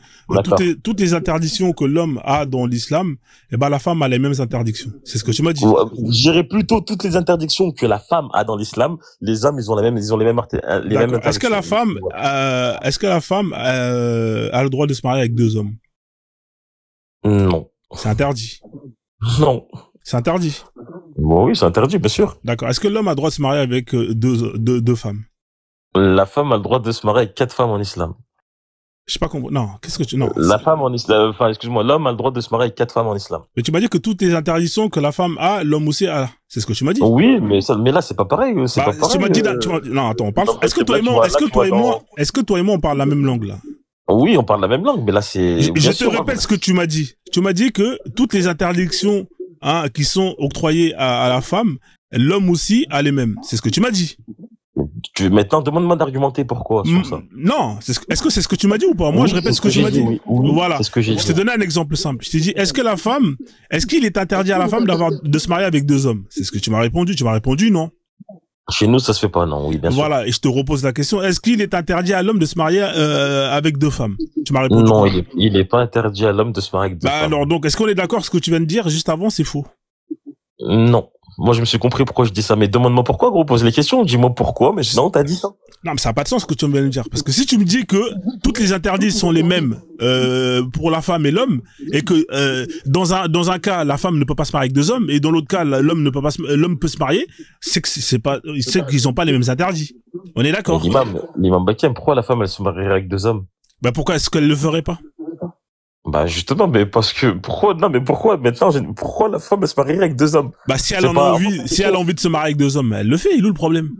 Speaker 1: toutes les interdictions que l'homme a dans l'islam, eh ben la femme a les mêmes interdictions. C'est ce que tu m'as dit.
Speaker 2: Je dirais plutôt toutes les interdictions que la femme a dans l'islam, les hommes ils ont les mêmes interdictions.
Speaker 1: Est-ce que la femme a le droit de se marier avec deux hommes?
Speaker 2: Non.
Speaker 1: C'est interdit.
Speaker 2: Non.
Speaker 1: C'est interdit.
Speaker 2: Bon, oui, c'est interdit, bien sûr.
Speaker 1: D'accord. Est-ce que l'homme a le droit de se marier avec deux femmes?
Speaker 2: La femme a le droit de se marier avec 4 femmes en islam.
Speaker 1: Je sais pas compris. Non, qu'est-ce que tu... Non.
Speaker 2: La femme en islam, enfin, excuse-moi, l'homme a le droit de se marier avec 4 femmes en islam.
Speaker 1: Mais tu m'as dit que toutes les interdictions que la femme a, l'homme aussi a. C'est ce que tu m'as dit.
Speaker 2: Oui, mais là, c'est pas pareil. C'est pas pareil.
Speaker 1: Tu m'as dit, non, attends, on parle. Est-ce que toi et moi, on parle la même langue, là?
Speaker 2: Oui, on parle la même langue, mais là, c'est...
Speaker 1: Je te répète ce que tu m'as dit. Tu m'as dit que toutes les interdictions, qui sont octroyées à la femme, l'homme aussi a les mêmes. C'est ce que tu m'as dit.
Speaker 2: Maintenant, demande-moi d'argumenter pourquoi sur ça.
Speaker 1: Non, est-ce que c'est ce que tu m'as dit ou pas? Moi, je répète ce que tu m'as dit.
Speaker 2: Oui,
Speaker 1: voilà. Je t'ai donné un exemple simple. Je t'ai dit, est-ce qu'il est interdit à la femme de se marier avec deux hommes? C'est ce que tu m'as répondu. Tu m'as répondu non.
Speaker 2: Chez nous, ça se fait pas, non, oui, bien sûr.
Speaker 1: Voilà, et je te repose la question, est-ce qu'il est interdit à l'homme de se marier avec deux femmes? Tu m'as répondu.
Speaker 2: Non, il est pas interdit à l'homme de se marier avec deux femmes.
Speaker 1: Alors, donc, est-ce qu'on est d'accord, ce que tu viens de dire juste avant, c'est faux?
Speaker 2: Non. Moi, je me suis compris pourquoi je dis ça, mais demande-moi pourquoi, gros, pose les questions, dis-moi pourquoi, mais sinon, t'as dit ça.
Speaker 1: Non, mais ça n'a pas de sens ce que tu viens de dire. Parce que si tu me dis que toutes les interdits sont les mêmes pour la femme et l'homme, et que dans un cas la femme ne peut pas se marier avec deux hommes, et dans l'autre cas l'homme peut se marier, c'est qu'ils n'ont pas les mêmes interdits. On est d'accord.
Speaker 2: L'imam Bakam, pourquoi la femme elle se marierait avec deux hommes?
Speaker 1: Bah pourquoi est-ce qu'elle le ferait pas?
Speaker 2: Bah justement, mais parce que pourquoi la femme elle se marierait avec deux hommes?
Speaker 1: Bah si elle a envie de se marier avec deux hommes, elle le fait. Il est où le problème?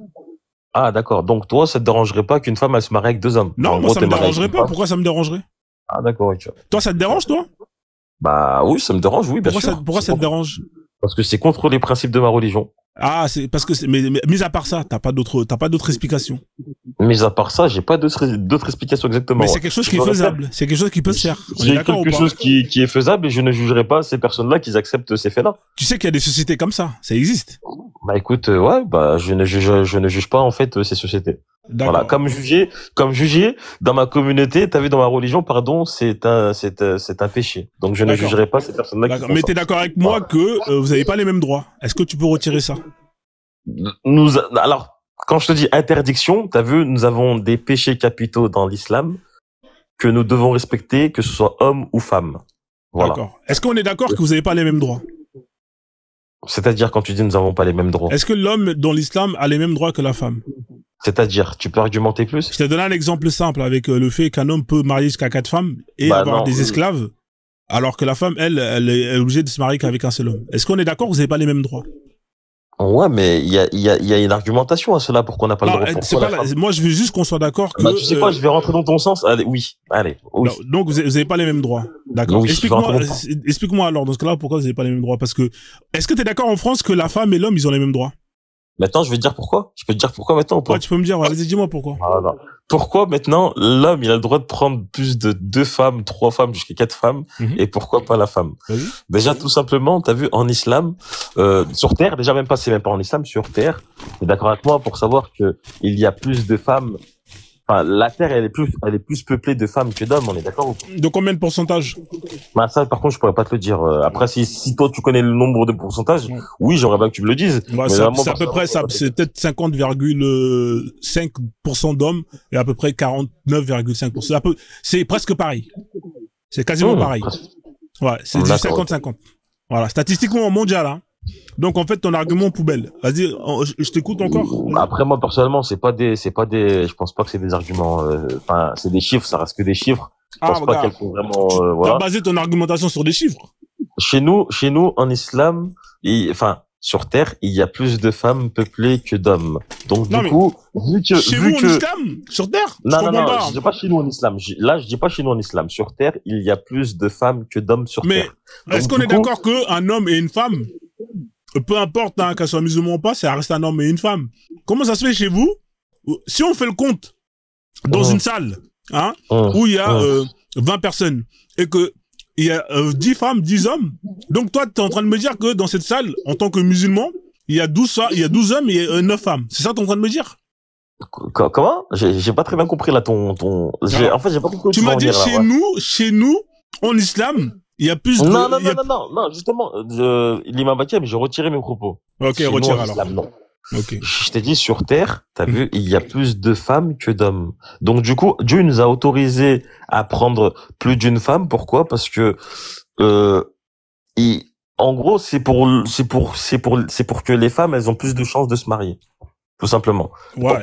Speaker 2: Ah d'accord, donc toi ça te dérangerait pas qu'une femme elle se marie avec deux hommes?
Speaker 1: Non, moi ça me dérangerait pas. Pourquoi ça me dérangerait?
Speaker 2: Ah d'accord, ok.
Speaker 1: Toi ça te dérange, toi?
Speaker 2: Bah oui, ça me dérange, oui, bien sûr.
Speaker 1: Pourquoi ça te dérange?
Speaker 2: Parce que c'est contre les principes de ma religion.
Speaker 1: Ah, c'est parce que mais mis à part ça, t'as pas d'autre explication.
Speaker 2: Mis à part ça, j'ai pas d'autres explications exactement.
Speaker 1: Mais c'est quelque chose qui est faisable, c'est quelque chose qui peut se faire.
Speaker 2: C'est quelque chose qui est faisable et je ne jugerai pas ces personnes-là qui acceptent ces faits-là.
Speaker 1: Tu sais qu'il y a des sociétés comme ça existe.
Speaker 2: Bah écoute, ouais, bah je ne juge pas en fait ces sociétés. Voilà, comme jugé dans ma communauté, t'as vu, dans ma religion, pardon, c'est un péché. Donc je ne jugerai pas ces personnes-là qui font ça.
Speaker 1: Mais t'es d'accord avec moi que vous avez pas les mêmes droits. Est-ce que tu peux retirer ça?
Speaker 2: Alors, quand je te dis interdiction, t'as vu, nous avons des péchés capitaux dans l'islam que nous devons respecter, que ce soit homme ou femme. Voilà.
Speaker 1: D'accord. Est-ce qu'on est d'accord que vous avez pas les mêmes droits?
Speaker 2: C'est-à-dire, quand tu dis nous n'avons pas les mêmes droits.
Speaker 1: Est-ce que l'homme dans l'islam a les mêmes droits que la femme?
Speaker 2: C'est-à-dire, tu peux argumenter plus?
Speaker 1: Je t'ai donné un exemple simple avec le fait qu'un homme peut marier jusqu'à 4 femmes et avoir des esclaves, alors que la femme, elle est obligée de se marier qu'avec un seul homme. Est-ce qu'on est d'accord que vous n'avez pas les mêmes droits?
Speaker 2: Ouais, mais il y a une argumentation à cela, pourquoi on n'a pas le droit.
Speaker 1: Moi, je veux juste qu'on soit d'accord que...
Speaker 2: Bah, tu sais quoi, je vais rentrer dans ton sens. Allez, oui.
Speaker 1: Non, donc, vous avez pas les mêmes droits. D'accord.
Speaker 2: Oui,
Speaker 1: Explique-moi alors, dans ce cas-là, pourquoi vous avez pas les mêmes droits? Parce que, est-ce que tu es d'accord en France que la femme et l'homme, ils ont les mêmes droits?
Speaker 2: Maintenant, je vais te dire pourquoi. Je peux te dire pourquoi maintenant ou pas?
Speaker 1: Ouais, tu peux me dire, vas-y, dis-moi pourquoi.
Speaker 2: Voilà. Pourquoi maintenant l'homme il a le droit de prendre plus de 2 femmes, 3 femmes, jusqu'à 4 femmes, et pourquoi pas la femme? Déjà tout simplement, t'as vu en islam, sur terre, déjà même pas c'est même pas en islam, sur terre, t'es d'accord avec moi pour savoir que il y a plus de femmes. Enfin, la Terre, elle est plus peuplée de femmes que d'hommes, on est d'accord ou pas?
Speaker 1: De combien de pourcentage?
Speaker 2: Bah, ça, par contre, je pourrais pas te le dire. Après, si toi, tu connais le nombre de pourcentages, oui, j'aimerais bien que tu me le dises.
Speaker 1: Ouais, c'est à peu près ça. C'est peut-être 50,5% d'hommes et à peu près 49,5%. C'est presque pareil. C'est quasiment pareil. Ouais, c'est du 50-50. Voilà. Statistiquement, mondial, hein. Donc en fait ton argument poubelle. Vas-y, je t'écoute encore.
Speaker 2: Après moi personnellement je pense pas que c'est des arguments. Enfin c'est des chiffres, ça reste que des chiffres. Je pense pas qu'elles sont vraiment.
Speaker 1: Voilà. T'as basé ton argumentation sur des chiffres.
Speaker 2: Chez nous en islam, sur terre, il y a plus de femmes peuplées que d'hommes. Donc du coup,
Speaker 1: en islam, sur terre.
Speaker 2: Non, je dis pas chez nous en islam. Là, je dis pas chez nous en islam. Sur terre, il y a plus de femmes que d'hommes sur terre.
Speaker 1: Mais est-ce qu'on est d'accord qu'un homme et une femme, peu importe hein, qu'elle soit musulmane ou pas, ça reste un homme et une femme. Comment ça se fait chez vous? Si on fait le compte dans une salle, hein, où il y a 20 personnes et que il y a 10 femmes, 10 hommes. Donc toi, tu es en train de me dire que dans cette salle, en tant que musulman, il y a 12 hommes et 9 femmes. C'est ça que tu es en train de me dire?
Speaker 2: Comment? J'ai pas très bien compris là en fait, j'ai pas compris.
Speaker 1: Tu m'as dit chez nous, en islam, il y a plus de...
Speaker 2: Non, justement, l'imam Bakem, j'ai retiré mes propos.
Speaker 1: Ok, retire alors.
Speaker 2: Islam, non.
Speaker 1: Okay.
Speaker 2: Je t'ai dit, sur terre, t'as vu, il y a plus de femmes que d'hommes. Donc, du coup, Dieu nous a autorisé à prendre plus d'une femme. Pourquoi? Parce que, en gros, c'est pour que les femmes, elles ont plus de chances de se marier. Tout simplement.
Speaker 1: Ouais.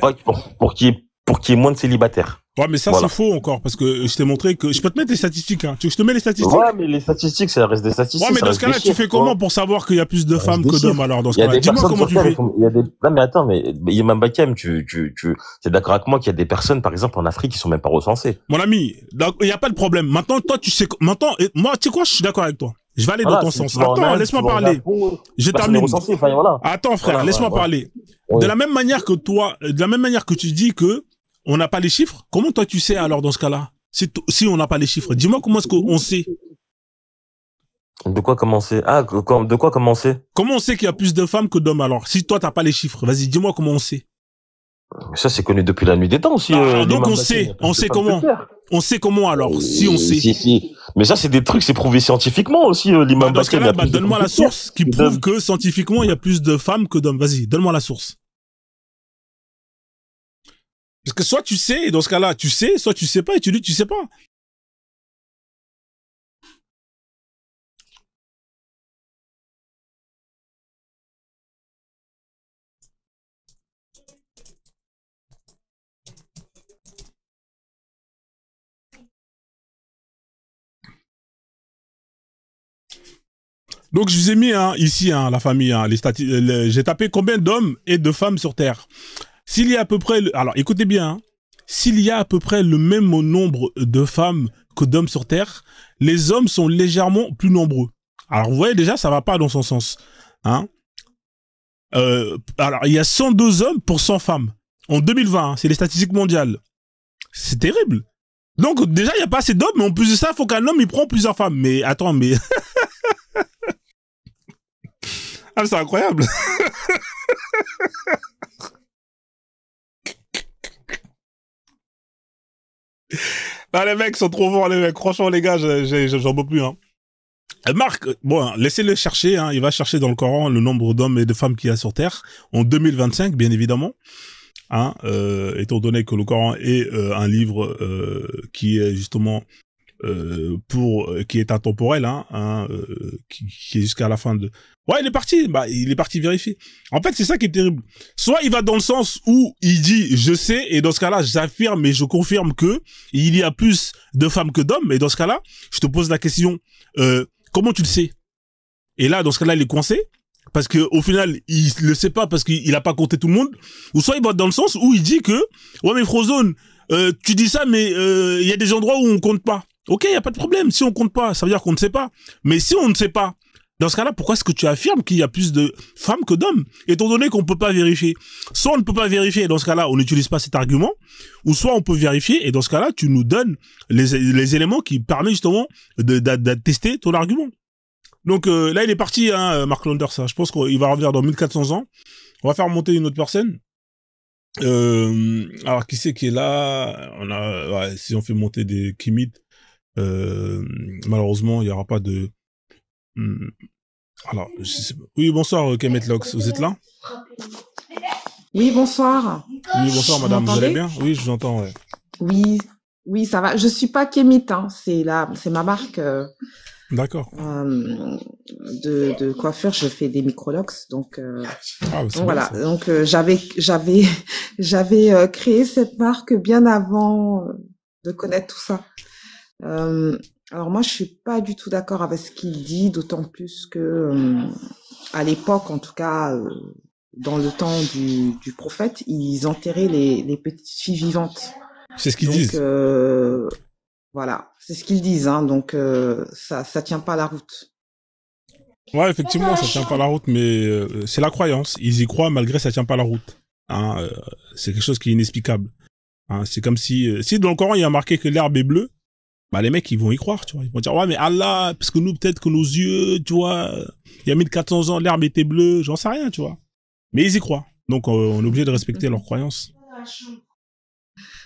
Speaker 2: Pour qu'il y ait moins de célibataires.
Speaker 1: Ouais, mais ça, voilà. C'est faux encore, parce que je t'ai montré que, je peux te mettre les statistiques, hein. Tu veux que je te mets les statistiques?
Speaker 2: Ouais, mais les statistiques, ça reste des statistiques.
Speaker 1: Ouais, mais dans ce cas-là, tu fais comment pour savoir qu'il y a plus de femmes que d'hommes, alors, dans ce cas-là? Dis-moi comment tu fais.
Speaker 2: Non, mais attends, mais Imam Bakem, t'es d'accord avec moi qu'il y a des personnes, par exemple, en Afrique, qui sont même pas recensées.
Speaker 1: Mon ami, il y a pas de problème. Maintenant, toi, tu sais, moi, tu sais quoi, je suis d'accord avec toi. Je vais aller dans ton sens. Attends, laisse-moi parler. Je termine. Attends, frère, laisse-moi parler. De la même manière que toi, de la même manière que tu dis que on n'a pas les chiffres, comment toi tu sais alors dans ce cas-là? Si on n'a pas les chiffres, dis-moi comment est-ce qu'on sait?
Speaker 2: De quoi commencer? De quoi commencer?
Speaker 1: Comment on sait qu'il y a plus de femmes que d'hommes alors? Si toi t'as pas les chiffres, vas-y, dis-moi comment on sait.
Speaker 2: Ça c'est connu depuis la nuit des temps aussi.
Speaker 1: Donc on sait comment? On sait comment alors? Si on sait.
Speaker 2: Si. Mais ça c'est des trucs, c'est prouvé scientifiquement aussi. L'imam
Speaker 1: dans ce cas-là, donne-moi la source qui prouve que scientifiquement il y a plus de femmes que d'hommes. Vas-y, donne-moi la source. Parce que soit tu sais, et dans ce cas-là, tu sais, soit tu sais pas, et tu dis tu sais pas. Donc je vous ai mis ici la famille, les statistiques. J'ai tapé combien d'hommes et de femmes sur Terre. S'il y a à peu près, alors écoutez bien, s'il y a à peu près le même nombre de femmes que d'hommes sur Terre, les hommes sont légèrement plus nombreux. Alors vous voyez déjà, ça va pas dans son sens, hein. Alors il y a 102 hommes pour 100 femmes en 2020, hein, c'est les statistiques mondiales. C'est terrible. Donc déjà il y a pas assez d'hommes, mais en plus de ça, il faut qu'un homme il prend plusieurs femmes. Mais attends, mais ah, c'est incroyable. Ah, les mecs sont trop forts, les mecs. Franchement, les gars, j'en peux plus, hein. Marc, bon, laissez-le chercher, hein. Il va chercher dans le Coran le nombre d'hommes et de femmes qu'il y a sur Terre en 2025, bien évidemment. Hein, étant donné que le Coran est un livre qui est justement qui est intemporel, qui est jusqu'à la fin de... Ouais, il est parti vérifier. En fait, c'est ça qui est terrible. Soit il va dans le sens où il dit je sais, et dans ce cas-là, j'affirme et je confirme que il y a plus de femmes que d'hommes, et dans ce cas-là, je te pose la question, comment tu le sais? Et là, dans ce cas-là, il est coincé, parce que au final, il le sait pas parce qu'il a pas compté tout le monde, ou soit il va dans le sens où il dit que, ouais, mais Frozone, tu dis ça, mais il y a des endroits où on compte pas. Ok, il y a pas de problème. Si on compte pas, ça veut dire qu'on ne sait pas. Mais si on ne sait pas, dans ce cas-là, pourquoi est-ce que tu affirmes qu'il y a plus de femmes que d'hommes, étant donné qu'on peut pas vérifier? Soit on ne peut pas vérifier, et dans ce cas-là, on n'utilise pas cet argument, ou soit on peut vérifier, et dans ce cas-là, tu nous donnes les éléments qui permettent justement d'attester ton argument. Donc là, il est parti, hein, Mark Landers. Je pense qu'il va revenir dans 1400 ans. On va faire monter une autre personne. Alors, qui c'est qui est là? Ouais, si on fait monter des Kimit, malheureusement, il y aura pas de... Alors, je sais pas. Oui, bonsoir, Kemet Lox. Vous êtes là?
Speaker 4: Oui, bonsoir.
Speaker 1: Oui, bonsoir, madame. Vous allez bien? Oui, je vous entends, ouais.
Speaker 4: Oui, ça va. Je suis pas Kémit, hein. C'est ma marque.
Speaker 1: D'accord.
Speaker 4: De coiffure, je fais des microlox, donc
Speaker 1: voilà.
Speaker 4: Donc j'avais créé cette marque bien avant de connaître tout ça. Alors moi, je suis pas du tout d'accord avec ce qu'il dit, d'autant plus que à l'époque, en tout cas, dans le temps du prophète, ils enterraient les petites filles vivantes.
Speaker 1: C'est ce qu'ils disent.
Speaker 4: Voilà, c'est ce qu'ils disent, hein, donc ça tient pas la route.
Speaker 1: Ouais, effectivement, ça tient pas la route, mais c'est la croyance. Ils y croient malgré ça tient pas la route. Hein, c'est quelque chose qui est inexplicable. Hein, c'est comme si dans le Coran il y a marqué que l'herbe est bleue, bah les mecs ils vont y croire, tu vois. Ils vont dire ouais mais Allah, parce que nous peut-être que nos yeux, tu vois, il y a 1400 ans l'herbe était bleue, j'en sais rien, tu vois. Mais ils y croient, donc on est obligé de respecter leurs croyances.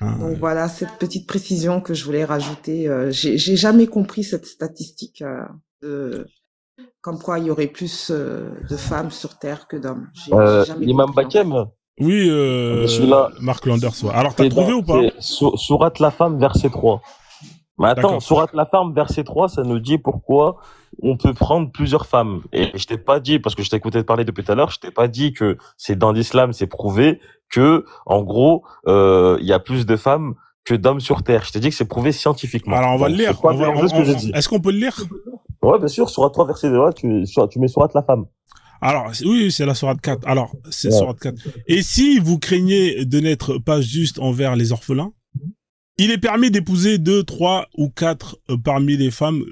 Speaker 4: Donc voilà cette petite précision que je voulais rajouter. J'ai jamais compris cette statistique comme quoi il y aurait plus de femmes sur Terre que d'hommes.
Speaker 2: L'imam Bakem.
Speaker 1: Oui, Mark Landers. Ouais. Alors t'as trouvé ou pas?
Speaker 2: Sourate la femme, verset 3. Mais attends, Sourate la femme, verset 3, ça nous dit pourquoi on peut prendre plusieurs femmes. Et je t'ai pas dit, parce que je t'ai écouté parler depuis tout à l'heure, je t'ai pas dit que c'est dans l'islam, c'est prouvé que, en gros, il y a plus de femmes que d'hommes sur Terre. Je t'ai dit que c'est prouvé scientifiquement.
Speaker 1: Alors on va le lire. Est-ce qu'on peut le lire?
Speaker 2: Ouais, bien sûr, Sourate 3, verset 2, tu mets Sourate la femme.
Speaker 1: Alors, oui, c'est la Sourate 4. Alors, c'est Sourate 4. Et si vous craignez de n'être pas juste envers les orphelins, il est permis d'épouser 2, 3 ou 4 parmi les femmes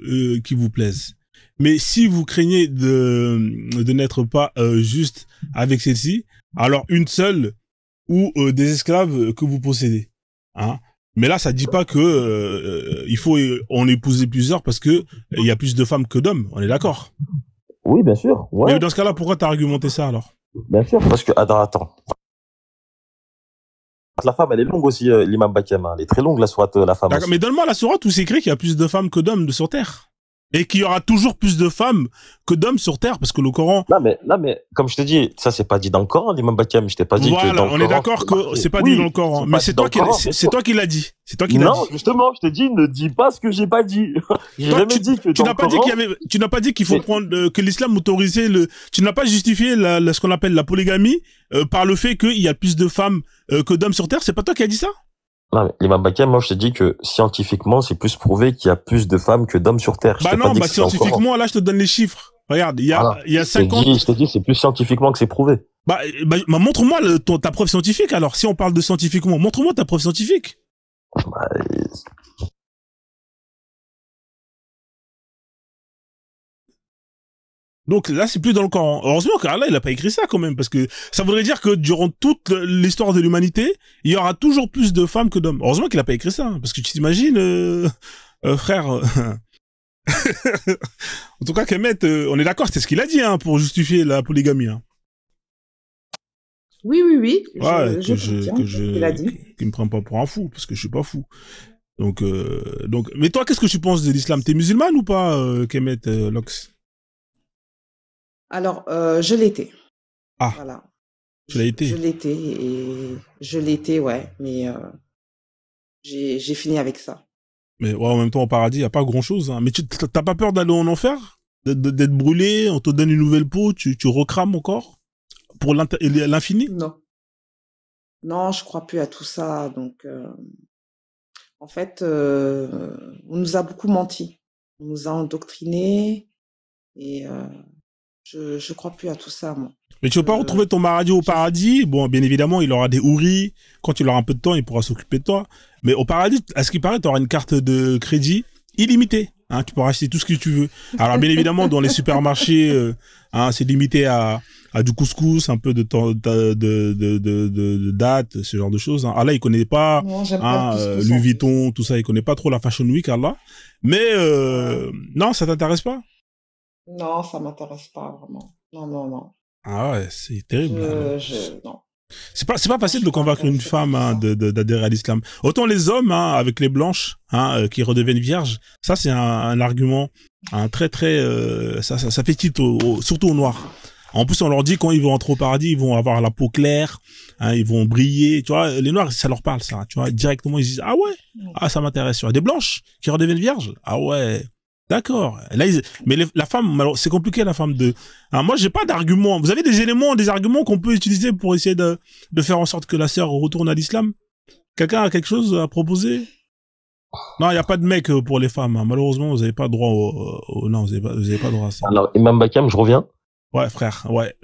Speaker 1: qui vous plaisent. Mais si vous craignez de n'être pas juste avec celle-ci, alors une seule ou des esclaves que vous possédez. Hein? Mais là, ça dit pas que il faut en épouser plusieurs parce que il y a plus de femmes que d'hommes. On est d'accord?
Speaker 2: Oui, bien sûr. Ouais.
Speaker 1: Mais dans ce cas-là, pourquoi t'as argumenté ça alors?
Speaker 2: Bien sûr, parce que attends. La femme, elle est longue aussi, l'imam Bakem. Elle est très longue, la sourate la femme.
Speaker 1: D'accord, mais donne-moi la sourate où c'est écrit qu'il y a plus de femmes que d'hommes sur Terre. Et qu'il y aura toujours plus de femmes que d'hommes sur Terre, parce que le Coran...
Speaker 2: Là, mais, comme je te dis, ça, c'est pas dit dans le Coran, l'imam Bakem. Je t'ai pas dit que dans le Coran...
Speaker 1: on est d'accord que c'est pas dit dans le Coran. Mais c'est toi qui l'as dit. C'est toi qui l'as dit.
Speaker 2: Non, justement, je te dis, ne dis pas ce que j'ai pas dit. J'ai jamais dit que
Speaker 1: tu n'as pas dit tu n'as pas dit qu'il faut prendre, que l'islam autorisait tu n'as pas justifié ce qu'on appelle la polygamie, par le fait qu'il y a plus de femmes, que d'hommes sur Terre. C'est pas toi qui as dit ça?
Speaker 2: Non, mais l'imam Bakem, moi, je te dis que scientifiquement, c'est plus prouvé qu'il y a plus de femmes que d'hommes sur Terre.
Speaker 1: Scientifiquement, là, je te donne les chiffres. Regarde, il y a 50...
Speaker 2: Je te dis, c'est plus scientifiquement que c'est prouvé.
Speaker 1: Montre-moi ta preuve scientifique, alors. Si on parle de scientifiquement, montre-moi ta preuve scientifique. Donc là, c'est plus dans le Coran. Heureusement qu'Allah, il a pas écrit ça quand même, parce que ça voudrait dire que durant toute l'histoire de l'humanité, il y aura toujours plus de femmes que d'hommes. Heureusement qu'il a pas écrit ça, parce que tu t'imagines, frère. En tout cas, Kemet, on est d'accord, c'était ce qu'il a dit, hein, pour justifier la polygamie. Hein.
Speaker 4: Oui.
Speaker 1: Ouais, qu'il me prend pas pour un fou, parce que je suis pas fou. Donc, mais toi, qu'est-ce que tu penses de l'islam? T'es musulmane ou pas, Kemet Lox?
Speaker 4: Alors, je l'étais.
Speaker 1: Ah.
Speaker 4: Voilà.
Speaker 1: Tu l'as été?
Speaker 4: Je l'étais, ouais. Mais j'ai fini avec ça.
Speaker 1: Mais ouais, en même temps, au paradis, il n'y a pas grand-chose. Hein. Mais t'as pas peur d'aller en enfer? D'être brûlé, on te donne une nouvelle peau, tu recrames encore? Pour l'infini?
Speaker 4: Non, je crois plus à tout ça. Donc, en fait, on nous a beaucoup menti. On nous a endoctrinés. Et Je crois plus à tout ça, moi.
Speaker 1: Mais tu veux pas retrouver ton mari au paradis? Bon, bien évidemment, il aura des houris. Quand il aura un peu de temps, il pourra s'occuper de toi. Mais au paradis, à ce qui paraît, tu auras une carte de crédit illimitée. Hein, tu pourras acheter tout ce que tu veux. Alors, bien évidemment, dans les supermarchés, c'est limité à du couscous, un peu de dates, ce genre de choses. Hein. Allah, il connaît pas,
Speaker 4: Non, j'aime pas le couscous,
Speaker 1: Louis Vuitton, tout ça. Il connaît pas trop la Fashion Week, Allah. Mais non, ça t'intéresse pas?
Speaker 4: Non, ça m'intéresse pas vraiment. Non.
Speaker 1: Ah ouais, c'est terrible.
Speaker 4: Non.
Speaker 1: C'est pas facile de convaincre une femme d'adhérer à l'islam. Autant les hommes, avec les blanches, qui redeviennent vierges, ça c'est un argument, très ça fait tilt surtout aux noirs. En plus, on leur dit quand ils vont entrer au paradis, ils vont avoir la peau claire, ils vont briller. Tu vois, les noirs, ça leur parle, ça. Tu vois, directement ils disent ah ouais, ça m'intéresse. Tu vois, des blanches qui redeviennent vierges, ah ouais. D'accord. Là, mais la femme, c'est compliqué, la femme de. Alors, moi, j'ai pas d'argument. Vous avez des arguments qu'on peut utiliser pour essayer de faire en sorte que la sœur retourne à l'islam? Quelqu'un a quelque chose à proposer? Non, il y a pas de mec pour les femmes. Hein. Malheureusement, vous avez pas droit non, vous avez pas droit à ça.
Speaker 2: Alors, Imam Bakam, je reviens.
Speaker 1: Ouais, frère. Ouais.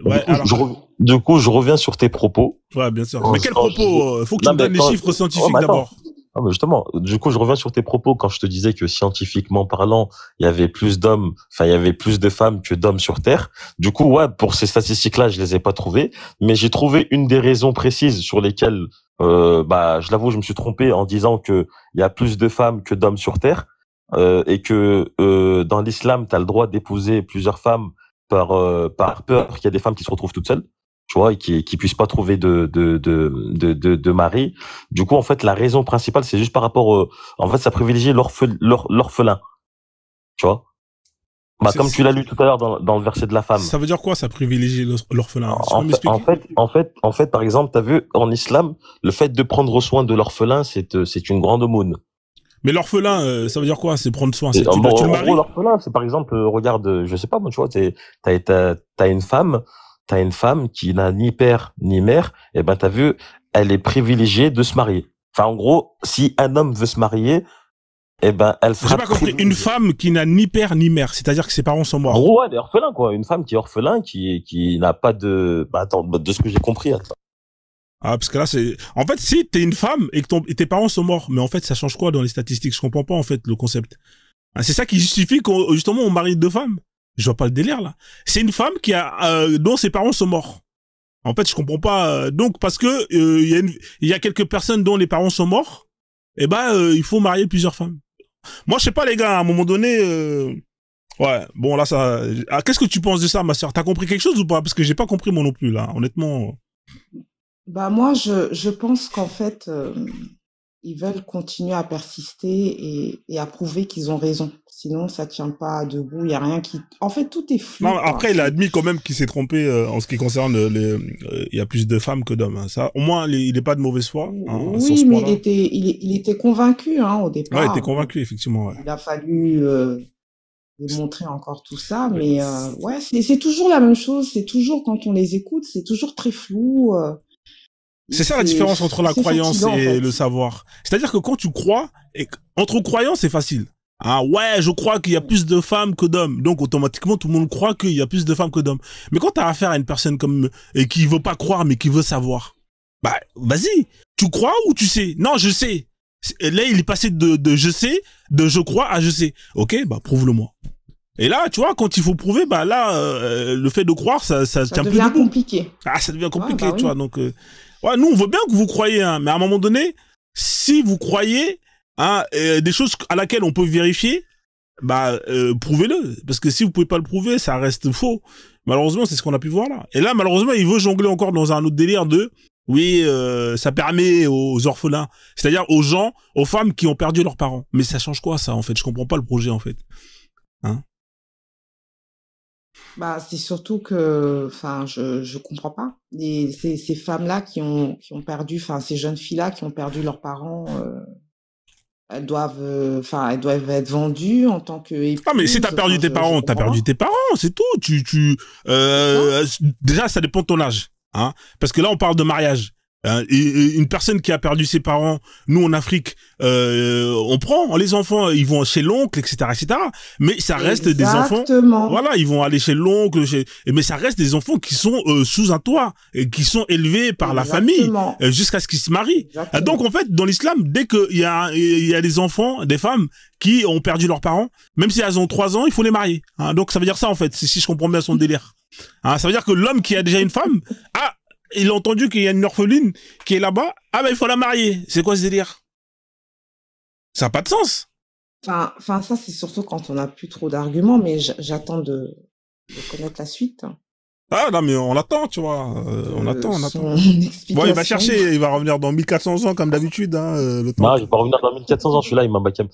Speaker 2: Du coup, je reviens sur tes propos.
Speaker 1: Ouais, bien sûr. Mais quel propos? Faut que tu me donnes les chiffres scientifiques d'abord.
Speaker 2: Ah, mais justement, du coup, je reviens sur tes propos quand je te disais que scientifiquement parlant, il y avait plus de femmes que d'hommes sur Terre. Du coup, ouais, pour ces statistiques-là, je les ai pas trouvées, mais j'ai trouvé une des raisons précises sur lesquelles, je l'avoue, je me suis trompé en disant que il y a plus de femmes que d'hommes sur Terre, et que, dans l'islam, t'as le droit d'épouser plusieurs femmes par peur qu'il y a des femmes qui se retrouvent toutes seules. Tu vois, et qui puissent pas trouver de mari. Du coup, en fait, la raison principale, c'est juste par rapport en fait, ça privilégie l'orphelin. Tu vois? Comme tu l'as lu tout à l'heure dans le verset de la femme.
Speaker 1: Ça veut dire quoi, ça privilégie l'orphelin?
Speaker 2: En fait, par exemple, t'as vu, en islam, le fait de prendre soin de l'orphelin, c'est une grande aumône.
Speaker 1: Mais l'orphelin, ça veut dire quoi? C'est prendre soin. Tu le maries?
Speaker 2: En gros, l'orphelin, c'est par exemple, regarde, je sais pas, moi, tu vois, t'as une femme qui n'a ni père ni mère, et ben t'as vu, elle est privilégiée de se marier. Enfin, en gros, si un homme veut se marier, eh ben elle sera.
Speaker 1: J'ai pas compris. Une femme qui n'a ni père ni mère, c'est-à-dire que ses parents sont morts.
Speaker 2: En gros, elle est orphelin, quoi. Une femme qui est orphelin, qui n'a pas de. De ce que j'ai compris. Attends.
Speaker 1: Ah, parce que là, c'est. En fait, si t'es une femme et que tes parents sont morts, mais en fait, ça change quoi dans les statistiques? Je comprends pas en fait le concept. C'est ça qui justifie justement on marie deux femmes. Je vois pas le délire là. C'est une femme dont ses parents sont morts. En fait, je comprends pas. Donc parce que il y a quelques personnes dont les parents sont morts, il faut marier plusieurs femmes. Moi, je sais pas les gars. À un moment donné, ouais. Bon là, ça. Qu'est-ce que tu penses de ça, ma sœur? T'as compris quelque chose ou pas? Parce que j'ai pas compris moi non plus là. Honnêtement.
Speaker 4: Moi, je pense qu'en fait, ils veulent continuer à persister et à prouver qu'ils ont raison. Sinon, ça tient pas debout. Il y a rien qui. En fait, tout est flou.
Speaker 1: Non, après, il a admis quand même qu'il s'est trompé en ce qui concerne il y a plus de femmes que d'hommes. Hein. Ça, au moins, il est pas de mauvaise foi.
Speaker 4: Oui, mais il était convaincu au départ.
Speaker 1: Ouais, il était convaincu effectivement. Ouais.
Speaker 4: Il a fallu démontrer encore tout ça, mais ouais, c'est toujours la même chose. C'est toujours quand on les écoute, c'est toujours très flou.
Speaker 1: C'est ça la différence entre la croyance et le savoir. C'est-à-dire que quand tu crois, entre croyants, c'est facile. Ah ouais, je crois qu'il y a plus de femmes que d'hommes. Donc automatiquement, tout le monde croit qu'il y a plus de femmes que d'hommes. Mais quand t'as affaire à une personne et qui veut pas croire, mais qui veut savoir, vas-y. Tu crois ou tu sais? Non, je sais. Là, il est passé de je sais, de je crois à je sais. Ok, prouve-le-moi. Et là, tu vois, quand il faut prouver, le fait de croire, ça tient plus debout.
Speaker 4: Ça devient compliqué.
Speaker 1: Ah, ça devient compliqué, tu vois. Donc, ouais, nous, on veut bien que vous croyez, mais à un moment donné, si vous croyez, des choses à laquelle on peut vérifier, prouvez-le. Parce que si vous pouvez pas le prouver, ça reste faux. Malheureusement, c'est ce qu'on a pu voir là. Et là, malheureusement, il veut jongler encore dans un autre délire oui, ça permet aux orphelins, c'est-à-dire aux femmes qui ont perdu leurs parents. Mais ça change quoi, ça, en fait? Je comprends pas le projet, en fait.
Speaker 4: C'est surtout que, je comprends pas. Ces femmes-là qui ont perdu, ces jeunes filles-là qui ont perdu leurs parents, elles doivent être vendues en tant que épouses.
Speaker 1: Ah, mais si t'as perdu tes parents, t'as perdu tes parents, c'est tout. Déjà, ça dépend de ton âge, parce que là, on parle de mariage. Et une personne qui a perdu ses parents, nous en Afrique, on prend les enfants, ils vont chez l'oncle, etc., etc. Mais ça reste des enfants. Voilà, ils vont aller chez l'oncle, mais ça reste des enfants qui sont sous un toit, et qui sont élevés par la famille jusqu'à ce qu'ils se marient. Donc en fait, dans l'islam, dès qu'il y a des enfants, des femmes qui ont perdu leurs parents, même si elles ont 3 ans, il faut les marier. Donc ça veut dire ça en fait, si je comprends bien son délire. Ça veut dire que l'homme qui a déjà une femme, il a entendu qu'il y a une orpheline qui est là-bas. Il faut la marier. C'est quoi ce délire? Ça n'a pas de sens.
Speaker 4: Enfin, ça, c'est surtout quand on n'a plus trop d'arguments, mais j'attends de connaître la suite.
Speaker 1: Non, mais on attend, tu vois. On attend. Bon, il va chercher, il va revenir dans 1400 ans, comme d'habitude, le temps.
Speaker 2: Non, il va revenir dans 1400 ans, je suis là, Imam Bakem.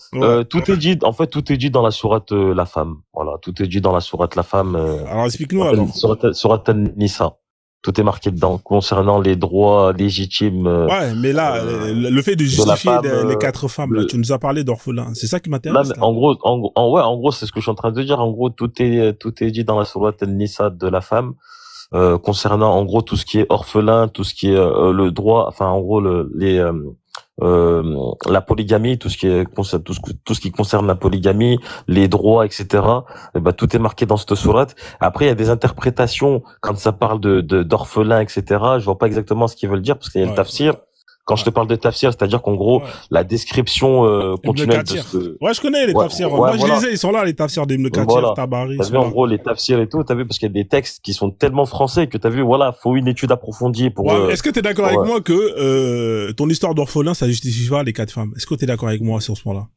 Speaker 2: Tout est dit, en fait, tout est dit dans la sourate La Femme. Voilà, tout est dit dans la sourate La Femme.
Speaker 1: Alors, explique-nous, alors.
Speaker 2: Sourate An-Nisa. Tout est marqué dedans, concernant les droits légitimes.
Speaker 1: Ouais, mais là, le fait de justifier les 4 femmes, là, tu nous as parlé d'orphelins. C'est ça qui m'intéresse.
Speaker 2: Là, en gros, c'est ce que je suis en train de dire. En gros, tout est dit dans la sourate An-Nisa de La Femme, concernant, en gros, tout ce qui est orphelin, tout ce qui est, le droit, enfin, en gros, la polygamie, tout ce qui concerne la polygamie, les droits, etc. Tout est marqué dans cette sourate. Après, il y a des interprétations quand ça parle d'orphelins, etc. Je vois pas exactement ce qu'ils veulent dire parce qu'il y a le tafsir. Quand je te parle de tafsir, c'est-à-dire qu'en gros, la description continuelle de
Speaker 1: Ouais, je connais les tafsirs. Moi, je les ai, ils sont là, les tafsirs d'Ibn Kathir, Tabari.
Speaker 2: T'as vu, en gros, les tafsirs et tout, t'as vu, parce qu'il y a des textes qui sont tellement français que t'as vu, voilà, faut une étude approfondie pour...
Speaker 1: Est-ce que t'es d'accord avec moi que ton histoire d'orphelin, ça justifie pas les 4 femmes? Est-ce que t'es d'accord avec moi sur ce point-là?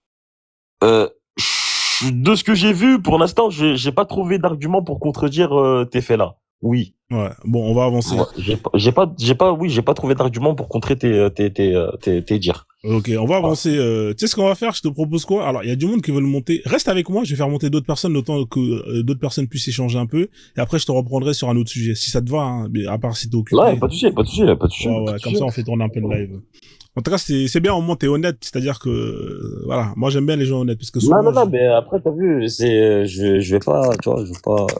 Speaker 2: De ce que j'ai vu, pour l'instant, j'ai pas trouvé d'argument pour contredire tes faits là. Oui.
Speaker 1: Ouais. Bon, on va avancer.
Speaker 2: J'ai pas trouvé d'argument pour contrer tes dires.
Speaker 1: Ok, on va avancer. Tu sais ce qu'on va faire? Je te propose quoi? Alors, il y a du monde qui veut le monter. Reste avec moi, je vais faire monter d'autres personnes, le temps que d'autres personnes puissent échanger un peu. Et après, je te reprendrai sur un autre sujet, si ça te va, hein, à part si t'es occupé.
Speaker 2: Ouais, pas de souci.
Speaker 1: Ouais, comme ça, on fait tourner un peu le live. En tout cas, c'est bien, au moins, t'es honnête. C'est-à-dire que, voilà. Moi, j'aime bien les gens honnêtes, parce que souvent,
Speaker 2: non, mais après, t'as vu, je vais pas, tu vois,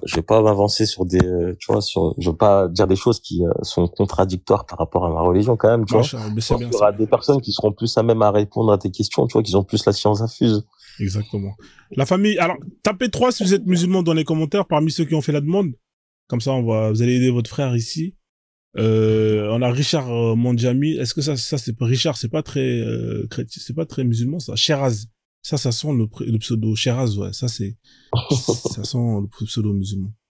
Speaker 2: je vais pas m'avancer sur des, tu vois, je veux pas dire des choses qui sont contradictoires par rapport à ma religion, quand même, tu vois.
Speaker 1: Mais c'est bien.
Speaker 2: Il y aura des personnes qui seront plus à même à répondre à tes questions, tu vois, qui ont plus la science infuse.
Speaker 1: Exactement. La famille, alors, tapez 3 si vous êtes musulman dans les commentaires, parmi ceux qui ont fait la demande. Comme ça, vous allez aider votre frère ici. On a Richard Mondjami. Est-ce que ça c'est Richard, c'est pas très c'est pas très musulman ça. Sheraz. Ça sent le pseudo Sheraz, ouais. Ça sent le pseudo musulman.